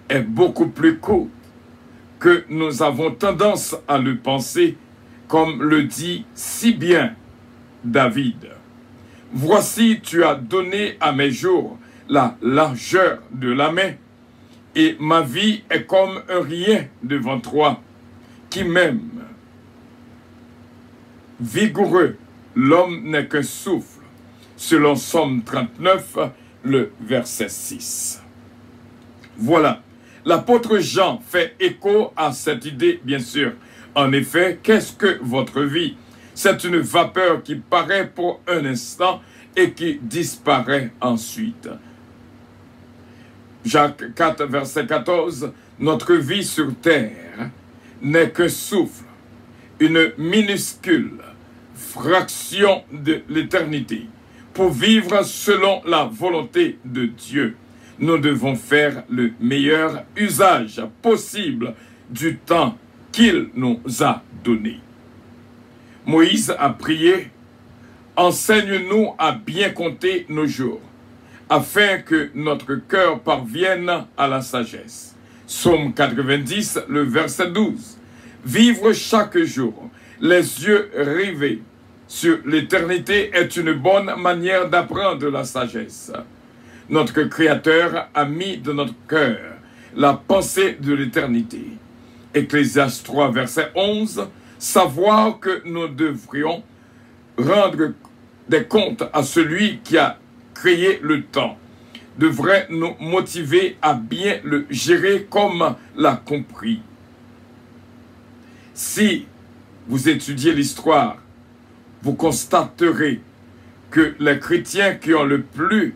est beaucoup plus court que nous avons tendance à le penser, comme le dit si bien David. Voici, tu as donné à mes jours la largeur de la main, et ma vie est comme un rien devant toi, qui m'aime. Vigoureux, l'homme n'est qu'un souffle, selon Somme 39, le verset 6. Voilà, l'apôtre Jean fait écho à cette idée, bien sûr. En effet, qu'est-ce que votre vie? C'est une vapeur qui paraît pour un instant et qui disparaît ensuite. Jacques 4, verset 14, notre vie sur terre n'est qu'un souffle, une minuscule fraction de l'éternité. Pour vivre selon la volonté de Dieu, nous devons faire le meilleur usage possible du temps qu'il nous a donné. Moïse a prié, « Enseigne-nous à bien compter nos jours, afin que notre cœur parvienne à la sagesse. » Psaume 90, le verset 12. Vivre chaque jour, les yeux rivés sur l'éternité est une bonne manière d'apprendre la sagesse. Notre Créateur a mis dans notre cœur la pensée de l'éternité. Ecclésiaste 3, verset 11, savoir que nous devrions rendre des comptes à celui qui a créé le temps devrait nous motiver à bien le gérer comme l'a compris. Si vous étudiez l'histoire, vous constaterez que les chrétiens qui ont le plus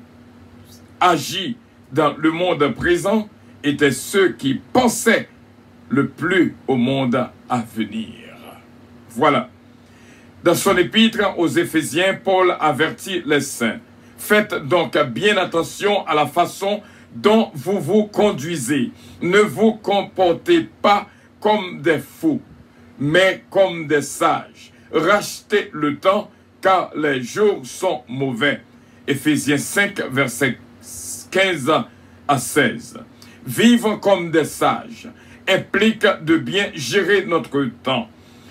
agi dans le monde présent étaient ceux qui pensaient le plus au monde à venir. Voilà. Dans son épître aux Éphésiens, Paul avertit les saints. Faites donc bien attention à la façon dont vous vous conduisez. Ne vous comportez pas comme des fous, mais comme des sages. Rachetez le temps, car les jours sont mauvais. Éphésiens 5, versets 15 à 16. Vivre comme des sages implique de bien gérer notre temps.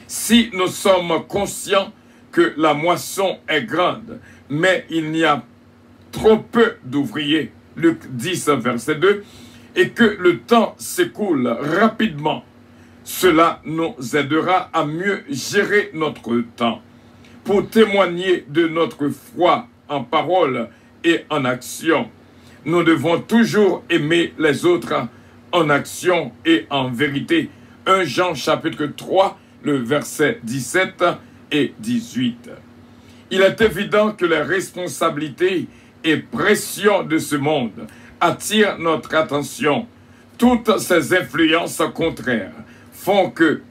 Si nous sommes conscients que la moisson est grande, mais il n'y a trop peu d'ouvriers, Luc 10, verset 2, et que le temps s'écoule rapidement, cela nous aidera à mieux gérer notre temps. Pour témoigner de notre foi en parole et en action, nous devons toujours aimer les autres en action et en vérité. 1 Jean chapitre 3, le verset 17 et 18. Il est évident que les responsabilités et pressions de ce monde attirent notre attention. Toutes ces influences contraires font que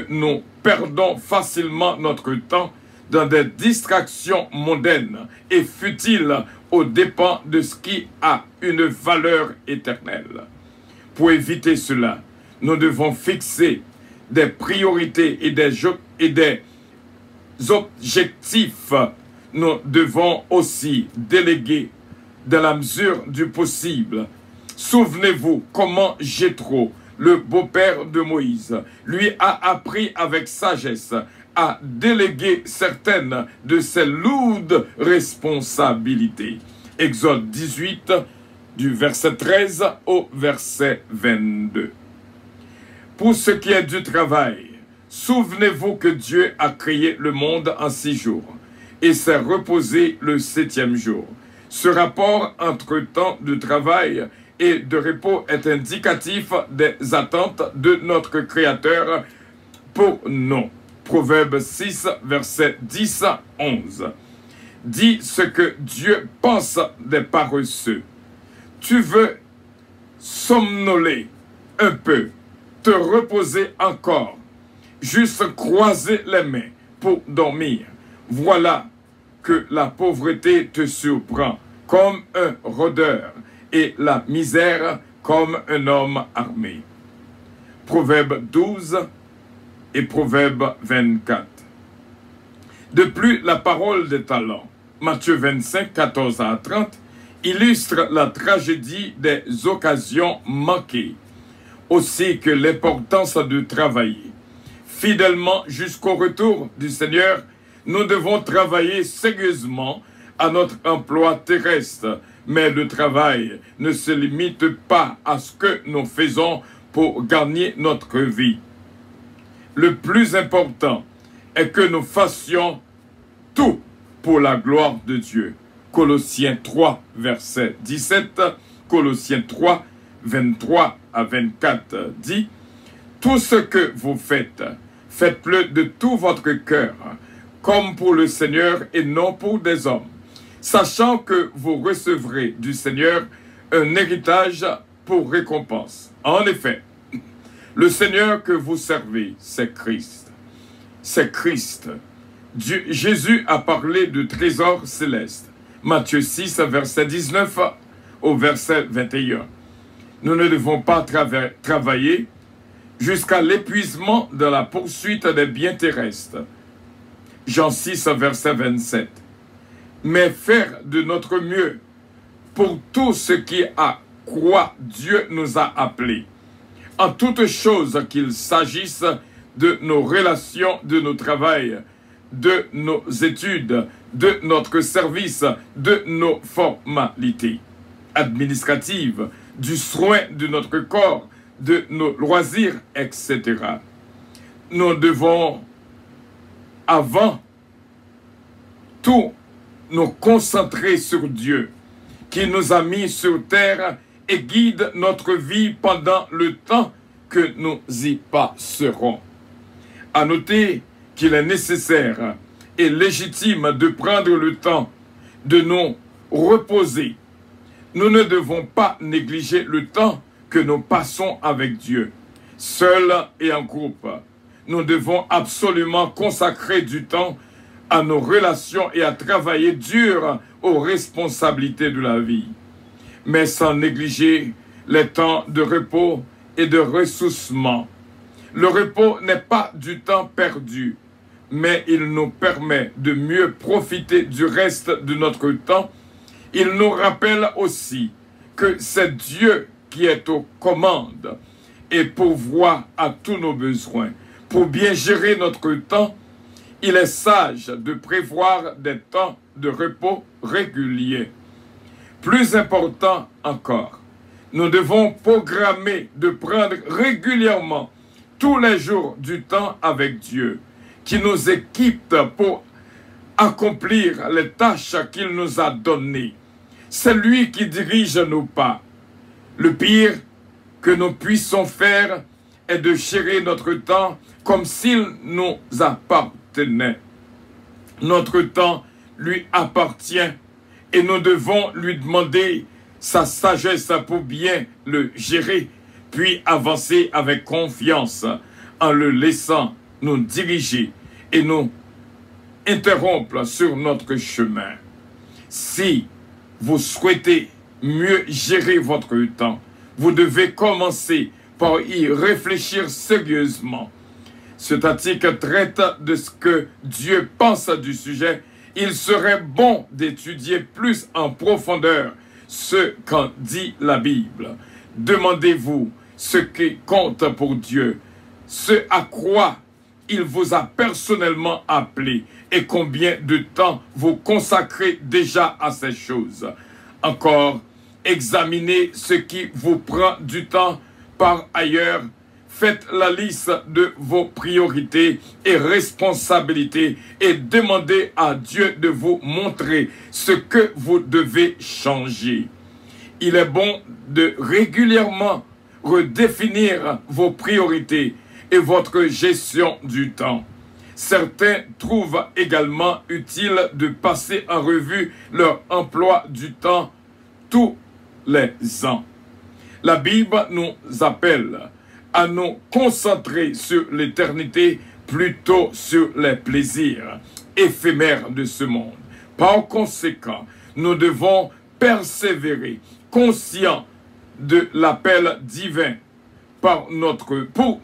nous perdons facilement notre temps dans des distractions mondaines et futiles aux dépens de ce qui a une valeur éternelle. Pour éviter cela, nous devons fixer des priorités et des objectifs. Nous devons aussi déléguer dans la mesure du possible. Souvenez-vous comment Jéthro, le beau-père de Moïse, lui a appris avec sagesse à déléguer certaines de ses lourdes responsabilités. Exode 18, du verset 13 au verset 22. Pour ce qui est du travail, souvenez-vous que Dieu a créé le monde en 6 jours et s'est reposé le 7e jour. Ce rapport entre temps de travail et de repos est indicatif des attentes de notre Créateur pour nous. Proverbe 6, verset 10 à 11. Dis ce que Dieu pense des paresseux. Tu veux somnoler un peu, te reposer encore, juste croiser les mains pour dormir. Voilà que la pauvreté te surprend comme un rôdeur et la misère comme un homme armé. Proverbe 12 et Proverbe 24. De plus, la parole des talents, Matthieu 25, 14 à 30, illustre la tragédie des occasions manquées, aussi que l'importance de travailler fidèlement jusqu'au retour du Seigneur Nous devons travailler sérieusement à notre emploi terrestre, mais le travail ne se limite pas à ce que nous faisons pour gagner notre vie. Le plus important est que nous fassions tout pour la gloire de Dieu. Colossiens 3, verset 17, Colossiens 3, 23 à 24 dit « Tout ce que vous faites, faites-le de tout votre cœur, comme pour le Seigneur et non pour des hommes, sachant que vous recevrez du Seigneur un héritage pour récompense. En effet, le Seigneur que vous servez, c'est Christ. C'est Christ. Jésus a parlé de trésor céleste. Matthieu 6, verset 19 au verset 21. Nous ne devons pas travailler jusqu'à l'épuisement de la poursuite des biens terrestres. Jean 6, verset 27. Mais faire de notre mieux pour tout ce qui à quoi Dieu nous a appelés. En toute chose qu'il s'agisse de nos relations, de nos travails, de nos études, de notre service, de nos formalités administratives, du soin de notre corps, de nos loisirs, etc. Nous devons, avant tout, nous concentrer sur Dieu, qui nous a mis sur terre et guide notre vie pendant le temps que nous y passerons. À noter qu'il est nécessaire et légitime de prendre le temps de nous reposer. Nous ne devons pas négliger le temps que nous passons avec Dieu, seuls et en groupe. Nous devons absolument consacrer du temps à nos relations et à travailler dur aux responsabilités de la vie, mais sans négliger les temps de repos et de ressourcement. Le repos n'est pas du temps perdu, mais il nous permet de mieux profiter du reste de notre temps. Il nous rappelle aussi que c'est Dieu qui est aux commandes et pourvoit à tous nos besoins. Pour bien gérer notre temps, il est sage de prévoir des temps de repos réguliers. Plus important encore, nous devons programmer de prendre régulièrement tous les jours du temps avec Dieu, qui nous équipe pour accomplir les tâches qu'il nous a données. C'est lui qui dirige nos pas. Le pire que nous puissions faire est de gérer notre temps comme s'il nous appartenait. Notre temps lui appartient et nous devons lui demander sa sagesse pour bien le gérer, puis avancer avec confiance en le laissant nous diriger et nous interrompre sur notre chemin. Si vous souhaitez mieux gérer votre temps, vous devez commencer par y réfléchir sérieusement. Cet article traite de ce que Dieu pense du sujet. Il serait bon d'étudier plus en profondeur ce qu'en dit la Bible. Demandez-vous ce qui compte pour Dieu, ce à quoi il vous a personnellement appelé et combien de temps vous consacrez déjà à ces choses. Encore, examinez ce qui vous prend du temps par ailleurs. Faites la liste de vos priorités et responsabilités et demandez à Dieu de vous montrer ce que vous devez changer. Il est bon de régulièrement redéfinir vos priorités et votre gestion du temps. Certains trouvent également utile de passer en revue leur emploi du temps tous les ans. La Bible nous appelle à nous concentrer sur l'éternité plutôt sur les plaisirs éphémères de ce monde. Par conséquent, nous devons persévérer, conscients de l'appel divin pour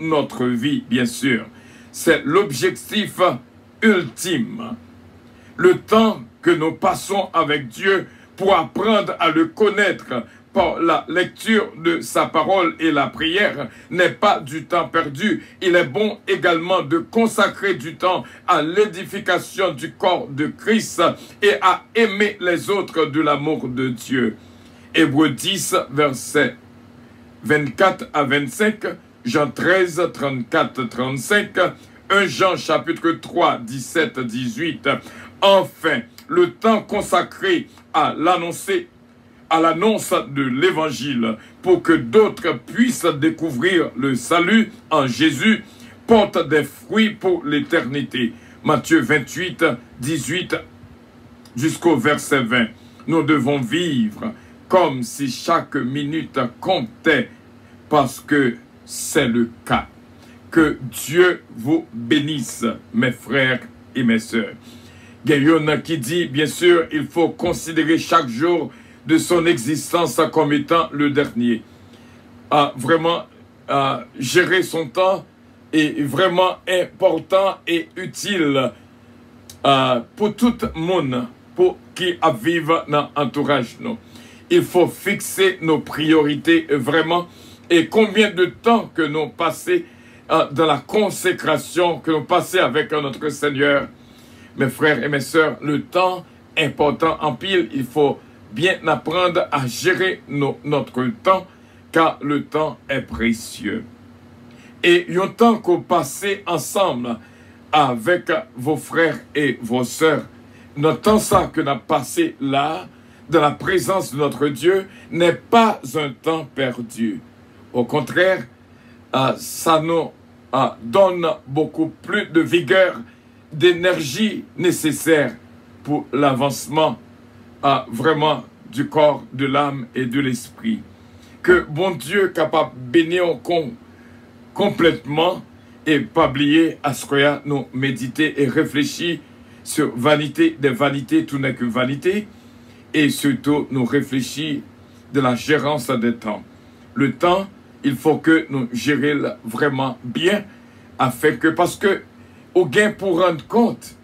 notre vie, bien sûr. C'est l'objectif ultime. Le temps que nous passons avec Dieu pour apprendre à le connaître par la lecture de sa parole et la prière n'est pas du temps perdu. Il est bon également de consacrer du temps à l'édification du corps de Christ et à aimer les autres de l'amour de Dieu. Hébreux 10, versets 24 à 25, Jean 13, 34, 35, 1 Jean chapitre 3, 17, 18. Enfin, le temps consacré à l'annonce de l'Évangile pour que d'autres puissent découvrir le salut en Jésus porte des fruits pour l'éternité. Matthieu 28, 18 jusqu'au verset 20. Nous devons vivre comme si chaque minute comptait parce que c'est le cas. Que Dieu vous bénisse, mes frères et mes sœurs. Guéyon qui dit, bien sûr, il faut considérer chaque jour de son existence comme étant le dernier. Vraiment, gérer son temps est vraiment important et utile pour tout le monde pour qui vivent dans l'entourage. Il faut fixer nos priorités vraiment et combien de temps que nous passons dans la consécration, que nous passons avec notre Seigneur. Mes frères et mes sœurs, le temps important en pile, il faut bien apprendre à gérer notre temps, car le temps est précieux. Et il y a un temps qu'on passe ensemble avec vos frères et vos sœurs. Notre temps ça que nous avons passé là, dans la présence de notre Dieu, n'est pas un temps perdu. Au contraire, ça nous donne beaucoup plus de vigueur, d'énergie nécessaire pour l'avancement vraiment du corps, de l'âme et de l'esprit. Que bon Dieu capable de bénir complètement et pas oublier à ce que nous méditer et réfléchir sur vanité des vanités, tout n'est que vanité, et surtout nous réfléchir de la gérance des temps. Le temps, il faut que nous gérions vraiment bien, afin que, parce que, au gain pour rendre compte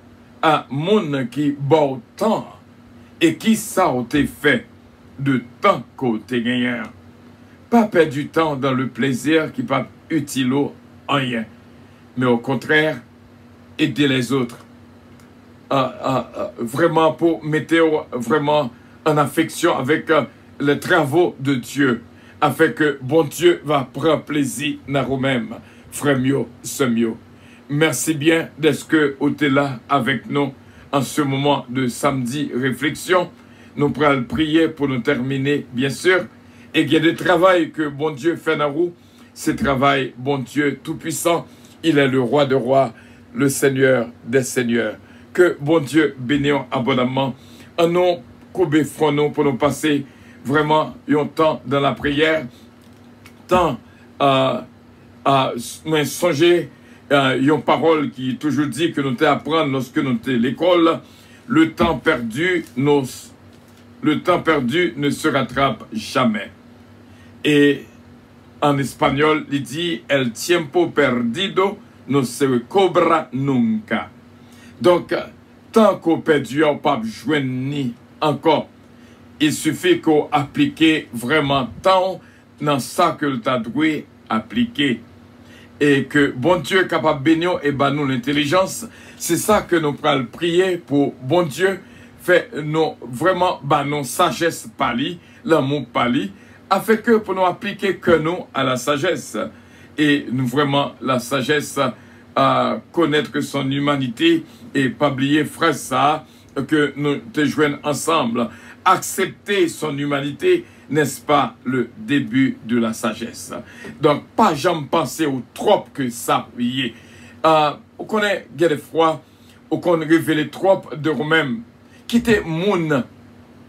à monde qui bon temps et qui ça a été fait de temps côté gagnant. Pas perdre du temps dans le plaisir qui pas utile en rien, mais au contraire, aider les autres. Vraiment pour mettre vraiment en affection avec les travaux de Dieu, afin que bon Dieu va prendre plaisir dans nous-mêmes, frère mieux, sœur mieux. Merci bien d'être que vous êtes là avec nous en ce moment de samedi réflexion. Nous pourrons prier pour nous terminer, bien sûr. Et il y a des travail que bon Dieu fait dans nous. Ce travail, bon Dieu tout-puissant, il est le roi des rois, le Seigneur des seigneurs. Que bon Dieu bénisse abondamment. En nous, couper front pour nous passer vraiment un temps dans la prière. Temps à songer. Il y a une parole qui toujours dit que nous devons apprendre lorsque nous sommes à l'école. Le temps perdu ne se rattrape jamais. Et en espagnol, il dit el tiempo perdido no se recobra nunca. Donc, tant qu'on perdu, on ne peut pas jouer ni encore. Il suffit qu'on applique vraiment tant dans ça que tu as dû appliquer. Et que bon Dieu est capable de bénir et de nous l'intelligence. C'est ça que nous pourrons prier pour bon Dieu. Fait nous vraiment nos sagesse pali, l'amour pali, afin que pour nous appliquer que nous à la sagesse. Et nous vraiment la sagesse à connaître son humanité et pas oublier frère ça que nous te joignons ensemble. Accepter son humanité, n'est-ce pas le début de la sagesse? Donc, pas jamais penser au trop que ça y est. On connaît des fois, on connaît révéler trop de nous-mêmes. Quitter moun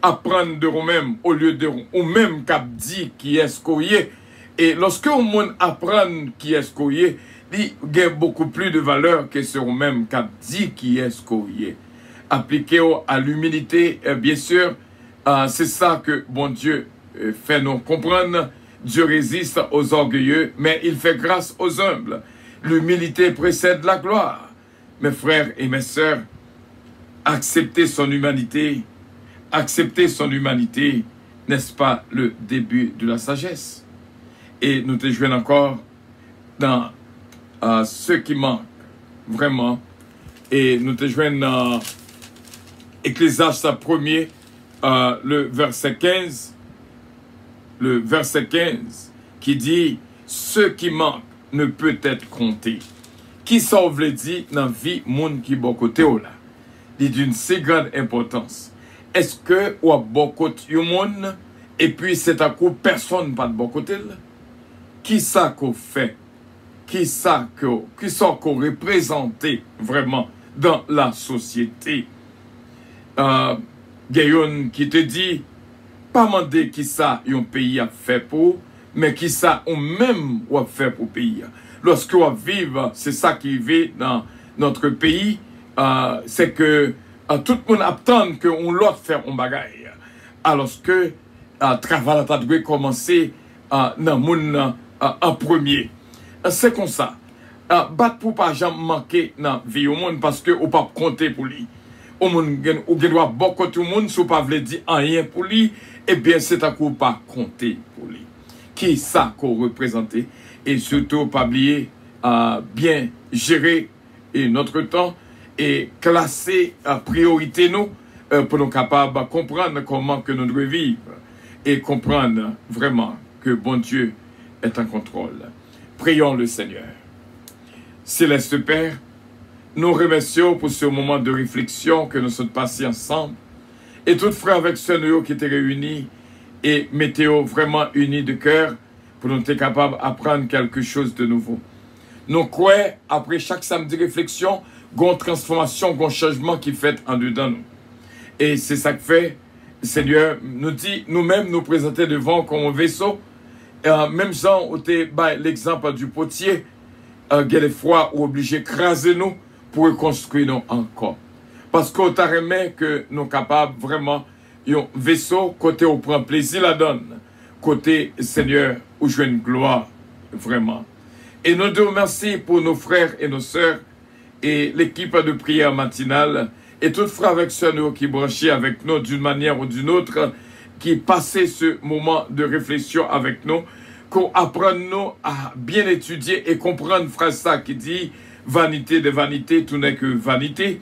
apprendre de nous-mêmes au lieu de ou même cap dit qui est ce qu'on y est. Et lorsque on moun apprend qui est ce qu'on y est, il a beaucoup plus de valeur que sur nous-mêmes cap dit qui est ce qu'on y est. Appliquer à l'humilité, bien sûr, c'est ça que bon Dieu fait nous comprendre. Dieu résiste aux orgueilleux, mais il fait grâce aux humbles. L'humilité précède la gloire. Mes frères et mes sœurs, accepter son humanité n'est-ce pas, le début de la sagesse. Et nous te joignons encore dans ce qui manque, vraiment. Et nous te joignons dans Ecclésiaste 1er, le verset 15. Le verset 15 qui dit « Ce qui manque ne peut être compté. » Qui ça veut dire dans la vie monde qui est bon côté là? Il est d'une si grande importance. Est-ce que ou a bon côté monde et puis c'est à coup personne pas de bon côté là? Qui ça qu'on fait? Qui ça qu'on représente vraiment dans la société? Gayon qui te dit pas demander qui ça un pays a fait pour, mais qui ça on même ou a fait pour pays. Lorsque on vit, c'est ça qui vit dans notre pays, c'est que tout le monde attend qu'on l'autre faire un bagaille. Alors que le travail a dû commencer dans le monde en premier. C'est comme ça. Battre pour pas jamais manquer dans la vie au monde parce que on pas compter pour lui. Au monde, on doit beaucoup tout le monde, si on pas veut dire rien pour lui, eh bien c'est à coup pas compter pour lui. Qui ça qu'on représente? Et surtout, pas oublier bien gérer notre temps et classer priorité nous pour nous capables de comprendre comment que nous devons vivre et comprendre vraiment que bon Dieu est en contrôle. Prions le Seigneur. Céleste Père, nous remercions pour ce moment de réflexion que nous sommes passés ensemble et tout frère avec sœurs qui étaient réunis et mettez-vous vraiment unis de cœur pour nous être capables d'apprendre quelque chose de nouveau. Nous croyons, après chaque samedi réflexion, qu'il y a une transformation, un changement qui fait en dedans nous. Et c'est ça que fait, Seigneur, nous dit, nous-mêmes nous présenter devant comme un vaisseau. Même sans l'exemple du potier, il y a des fois où obligé de craser nous pour reconstruire nous encore. Parce qu'on t'a remis que nous sommes capables vraiment, un vaisseau, côté où on prend plaisir la donne. Côté Seigneur, où je veux une gloire, vraiment. Et nous te remercions pour nos frères et nos sœurs et l'équipe de prière matinale et tous frères avec sœurs qui branchaient avec nous d'une manière ou d'une autre, qui passaient ce moment de réflexion avec nous, qu'on apprenne nous à bien étudier et comprendre frère ça qui dit vanité de vanité, tout n'est que vanité.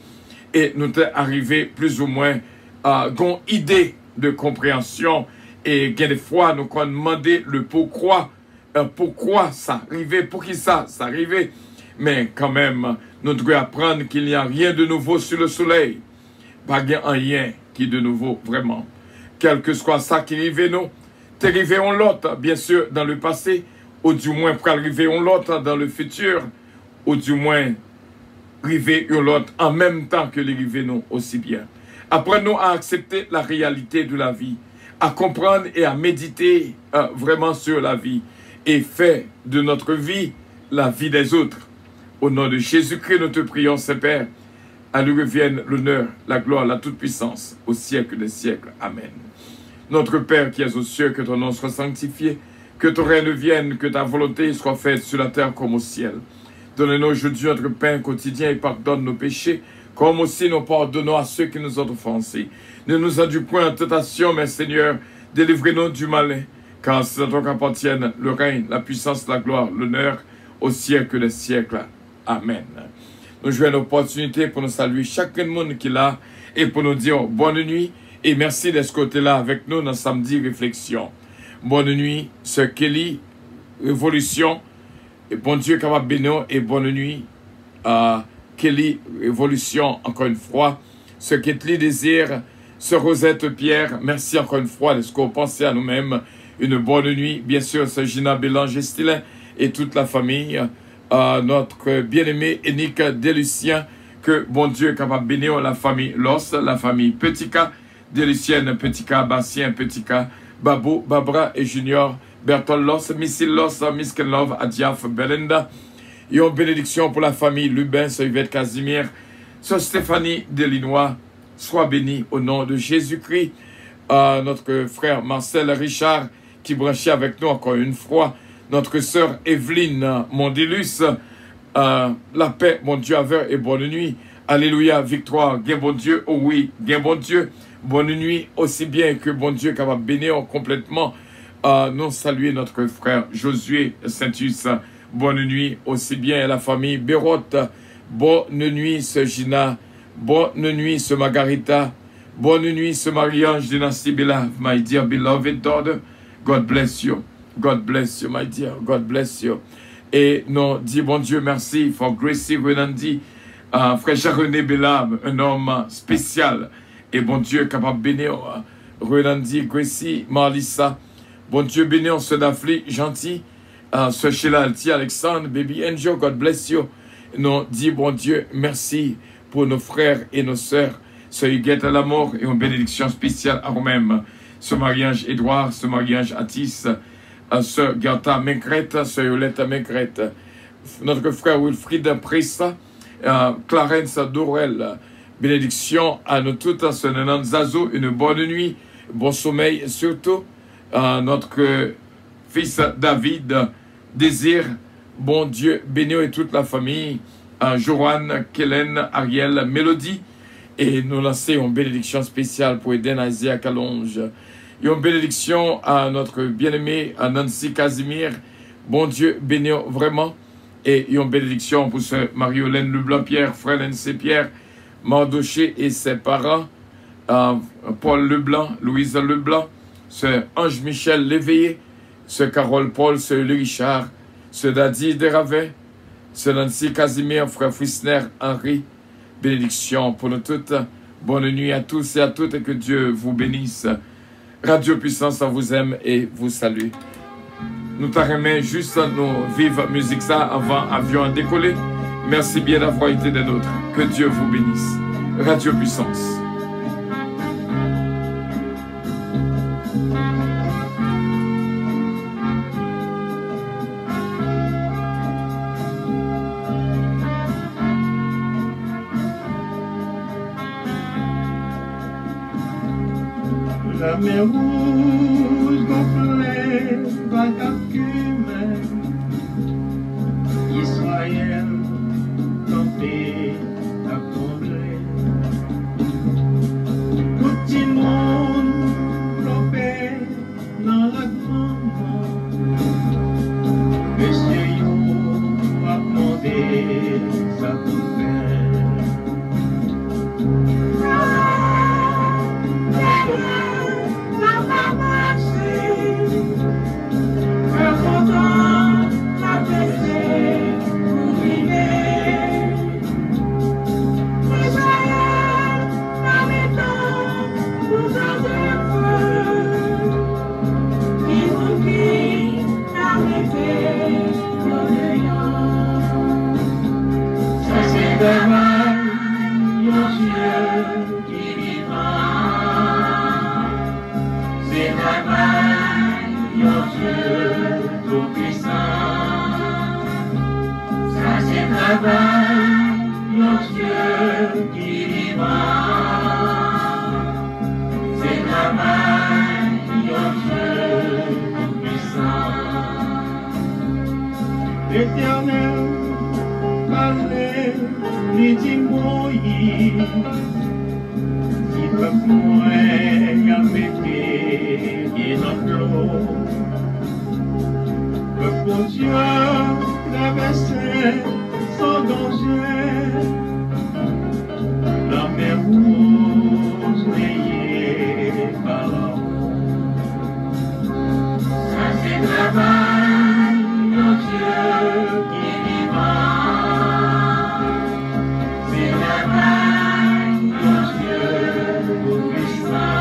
Et nous t'es arrivé plus ou moins à une idée de compréhension. Et des fois, nous avons demandé le pourquoi ça arrivait, pour qui ça arrivait. Mais quand même, nous devons apprendre qu'il n'y a rien de nouveau sur le soleil. Pas rien qui est de nouveau, vraiment. Quel que soit ça qui arrive, nous, t'arriver en l'autre, bien sûr, dans le passé, ou du moins pour arriver en l'autre dans le futur, ou du moins arriver en l'autre en même temps que l'arrivée nous aussi bien. Apprenons à accepter la réalité de la vie, à comprendre et à méditer vraiment sur la vie et faire de notre vie la vie des autres. Au nom de Jésus-Christ, nous te prions, Saint-Père, à lui revienne l'honneur, la gloire, la toute-puissance au siècle des siècles. Amen. Notre Père qui es aux cieux, que ton nom soit sanctifié, que ton règne vienne, que ta volonté soit faite sur la terre comme au ciel. Donne-nous aujourd'hui notre pain quotidien et pardonne nos péchés, comme aussi nous pardonnons à ceux qui nous ont offensés. Ne nous induis point en tentation, mais Seigneur, délivrez-nous du malin, car c'est à toi qu'appartiennent le règne, la puissance, la gloire, l'honneur, au siècle des siècles. Amen. Nous jouons l'opportunité pour nous saluer chacun de monde qui est là et pour nous dire bonne nuit et merci d'être côté là avec nous dans samedi réflexion. Bonne nuit, Sœur Kelly, Révolution, et bon Dieu capable bénir et bonne nuit à Kelly, Révolution, encore une fois. Sœur Ketli Désir, Sœur Rosette Pierre, merci encore une fois de ce qu'on pensait à nous-mêmes. Une bonne nuit, bien sûr, Sœur Gina Bélanger Stilin et toute la famille. Notre bien-aimé Enick Delucien, que bon Dieu est capable de bénir la famille Loss, la famille Petika, Delucienne Petika, Bastien Petika, Babou, Babra et Junior, Bertol Loss, Missil Loss, Miss Kenlove, Adiaf, Belinda. Et une bénédiction pour la famille Lubin, Sœur Yvette Casimir, Sœur Stéphanie Delinois, sois bénie au nom de Jésus-Christ. Notre frère Marcel Richard, qui branchait avec nous encore une fois. Notre sœur Evelyne Mondelus, la paix, mon Dieu, avec et bonne nuit. Alléluia, victoire, gain bon Dieu, oh oui, gain bon Dieu. Bonne nuit, aussi bien que bon Dieu capable de bénir complètement. Nous saluer notre frère Josué Saintus. Bonne nuit, aussi bien la famille Bérotte. Bonne nuit, ce Gina. Bonne nuit, ce Margarita. Bonne nuit, ce Marie-Ange Dynasty Beloved, my dear beloved daughter. God bless you. God bless you, my dear. God bless you. Et nous dit bon Dieu merci for Gracie Renandi, frère Jean-René Bellam, un homme spécial. Et bon Dieu capable de bénir Renandi, Gracie, Marlissa. Bon Dieu bénir ce Dafli, gentil. Ce Sheila Alti, Alexandre, Baby Angel, God bless you. Nous dit bon Dieu merci pour nos frères et nos sœurs. Ce Huguette à la mort et une bénédiction spéciale à vous-même. Ce mariage Édouard, ce mariage Atis, ce Gerta Mencrette, ce Yolette Mencrette, notre frère Wilfried Pressa, Clarence Dorel, bénédiction à nous toutes, ce Nanan Zazo, une bonne nuit, bon sommeil, et surtout notre fils David, Désir, bon Dieu, béni et toute la famille, Joanne, Kellen, Ariel, Mélodie, et nous lancer une bénédiction spéciale pour Eden Isaiah Calonge. Et une bénédiction à notre bien-aimé Nancy Casimir. Bon Dieu, béni vraiment. Et une bénédiction pour ce Marie-Hélène Leblanc-Pierre, frère Nancy Pierre, Mardoché et ses parents, Paul Leblanc, Louise Leblanc, ce Ange Michel Léveillé, ce Carole Paul, ce Louis Richard, ce Dadi Deravet, ce Nancy Casimir, frère Frisner Henri. Bénédiction pour nous toutes. Bonne nuit à tous et à toutes et que Dieu vous bénisse. Radio Puissance vous aime et vous salue. Nous t'arrêtons juste nous vivre musique ça avant avion à décoller. Merci bien d'avoir été des nôtres. Que Dieu vous bénisse. Radio Puissance. La mer rouge gonflée, vague à fumée, Israël campé à plongée. Tout le monde flopé dans la grande. Monsieur You a demandé sa poupée. L'Éternel parlait, lui dit Moïse, si peuple moi a mété et dans l'eau, peuple bon Dieu traversait sans danger, la mer rouge rayée par là. Ça c'est travail, mon Dieu qui est vivant. C'est travail, mon Dieu tout-puissant.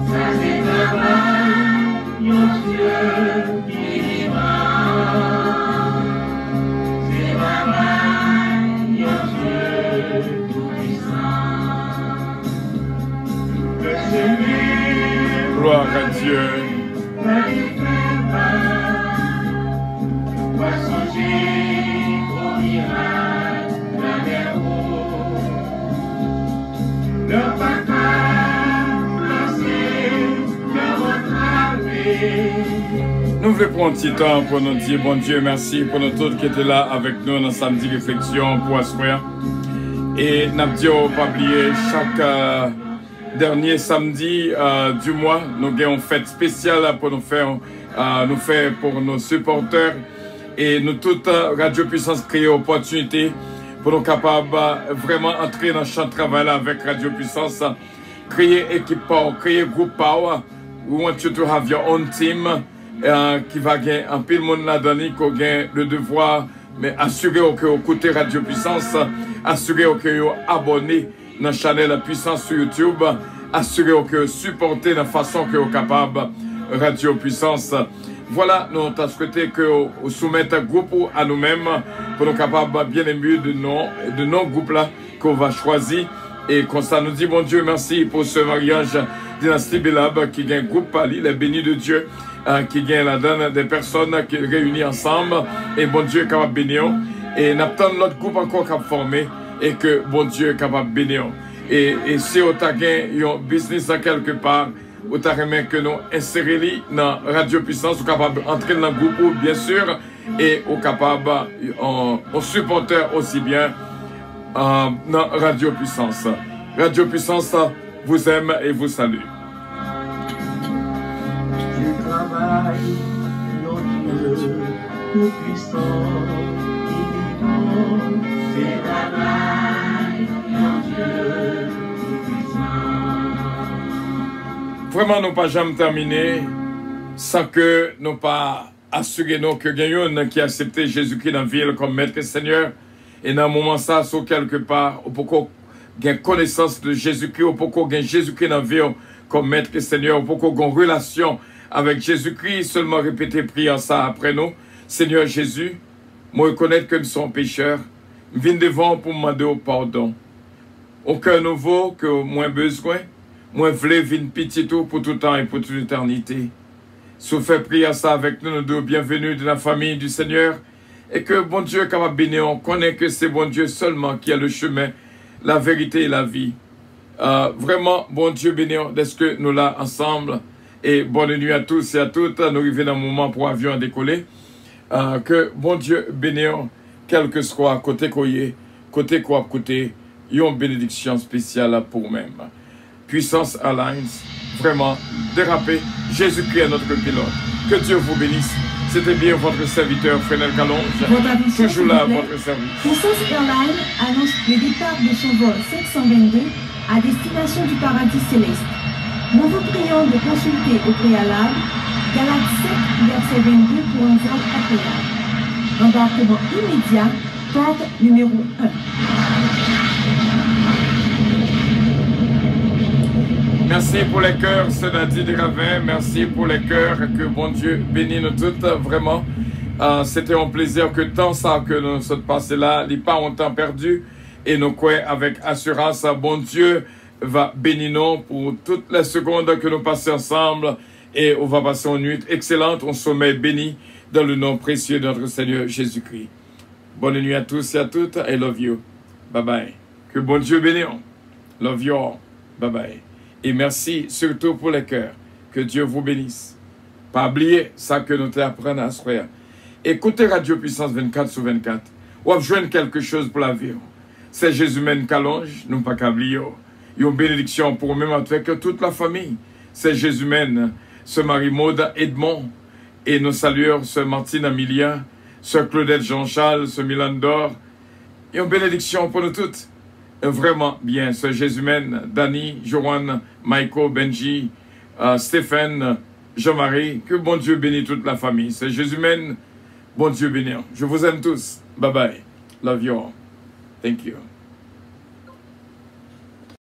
Ça c'est travail, mon Dieu qui est vivant. C'est travail, mon Dieu tout-puissant. Que celui Gloire à Dieu. Nous voulons prendre un petit temps pour nous dire bon Dieu merci pour nous tous qui étaient là avec nous dans samedi réflexion pour ce frère. Et n'a pas oublié chaque dernier samedi du mois, nous avons une fête spéciale pour nous faire pour nos supporters. Et nous toute Radio Puissance créer opportunité pour nous capables vraiment entrer dans le champ de travail avec Radio Puissance, créer équipe power, créer groupe power. We want you to have your own team qui va gagner un pile monde là-dedans qui gagne le devoir mais assurer que vous écoutez Radio Puissance, assurer que vous abonnez dans la chaîne La Puissance sur YouTube, assurer que vous supportez de la façon que vous êtes capable Radio Puissance. Voilà, nous avons souhaité que vous soumettez un groupe à nous-mêmes pour nous capables bien aimer de nos groupes-là qu'on va choisir. Et comme ça, nous dit, bon Dieu, merci pour ce mariage Dynastie Belab qui gagne groupe Pali, les bénis de Dieu, qui gagne la donne des personnes qui réunissent ensemble. Et bon Dieu est capable de bénir. Et nous attendons l'autre groupe encore capable de former et que bon Dieu est capable de bénir. Et si vous avez un business quelque part, vous avez que nous insérions dans Radio Puissance, vous êtes capable d'entrer dans le groupe, bien sûr, et vous êtes capable de supporter aussi bien dans Radio Puissance. Radio Puissance vous aime et vous salue. Tu travailles, notre Dieu, tout-puissant, il c'est travail, mon Dieu, tout-puissant. Vraiment, nous pas jamais terminé sans que nous pas assurer nous que quelqu'un qui a accepté Jésus-Christ dans la ville comme maître et Seigneur. Et dans un moment ça, sur quelque part, on peut gagner connaissance de Jésus-Christ, on peut gagner Jésus-Christ dans la vie comme maître et Seigneur, on peut gagner une relation avec Jésus-Christ, seulement répéter priant ça après nous. Seigneur Jésus, moi reconnaître que nous sommes pécheurs, je viens devant pour demander au pardon. Au cœur nouveau que moi besoin, moi voulais venir petit tout pour tout temps et pour toute l'éternité. Si vous faites prier ça avec nous, nous deux bienvenue de la famille du Seigneur. Et que bon Dieu est capable de bénir, on connaît que c'est bon Dieu seulement qui a le chemin, la vérité et la vie. Vraiment, bon Dieu bénir, est-ce que nous là ensemble. Et bonne nuit à tous et à toutes. Nous arrivons dans un moment pour avion à décoller. Que bon Dieu bénir, quel que soit côté coyer, côté quoi, côté, une bénédiction spéciale pour vous-même. Puissance Alliance, vraiment dérapé. Jésus-Christ est notre pilote. Que Dieu vous bénisse. C'était bien votre serviteur, Frédéric Calonge, toujours là à votre service. Puissance Airlines annonce le départ de son vol 522 à destination du paradis céleste. Nous vous prions de consulter au préalable Galates 7, verset 22 pour un vol agréable. Embarquement immédiat, porte numéro 1. Merci pour les cœurs, Sénadi de Ravin. Merci pour les cœurs. Que bon Dieu bénisse nous toutes. Vraiment, c'était un plaisir que tant ça que nous sommes passés là, les pas ont temps perdu. Et nous croyons avec assurance, bon Dieu va bénir nous pour toutes les secondes que nous passons ensemble. Et on va passer une nuit excellente, un sommeil béni dans le nom précieux de notre Seigneur Jésus-Christ. Bonne nuit à tous et à toutes. I love you. Bye bye. Que bon Dieu bénisse. Love you all. Bye bye. Et merci surtout pour les cœurs. Que Dieu vous bénisse. Pas oublier ça que nous t'apprenons à se faire. Écoutez Radio Puissance 24/24. Ou joindre quelque chose pour la vie. C'est Jésus-Mène Calonge, nous pas qu'à oublier. Une bénédiction pour même avec toute la famille. C'est Jésus-Mène, ce Marie-Maude Edmond. Et nous saluons ce Martine Amelia, ce Claudette Jean-Charles, ce Milan d'Or. Et une bénédiction pour nous toutes. Vraiment bien, ce Jésus-Mène, Dani, Joanne, Michael, Benji, Stéphane, Jean-Marie, que bon Dieu bénisse toute la famille. C'est Jésus-Mène, bon Dieu bénisse. Je vous aime tous. Bye bye. Love you all. Thank you.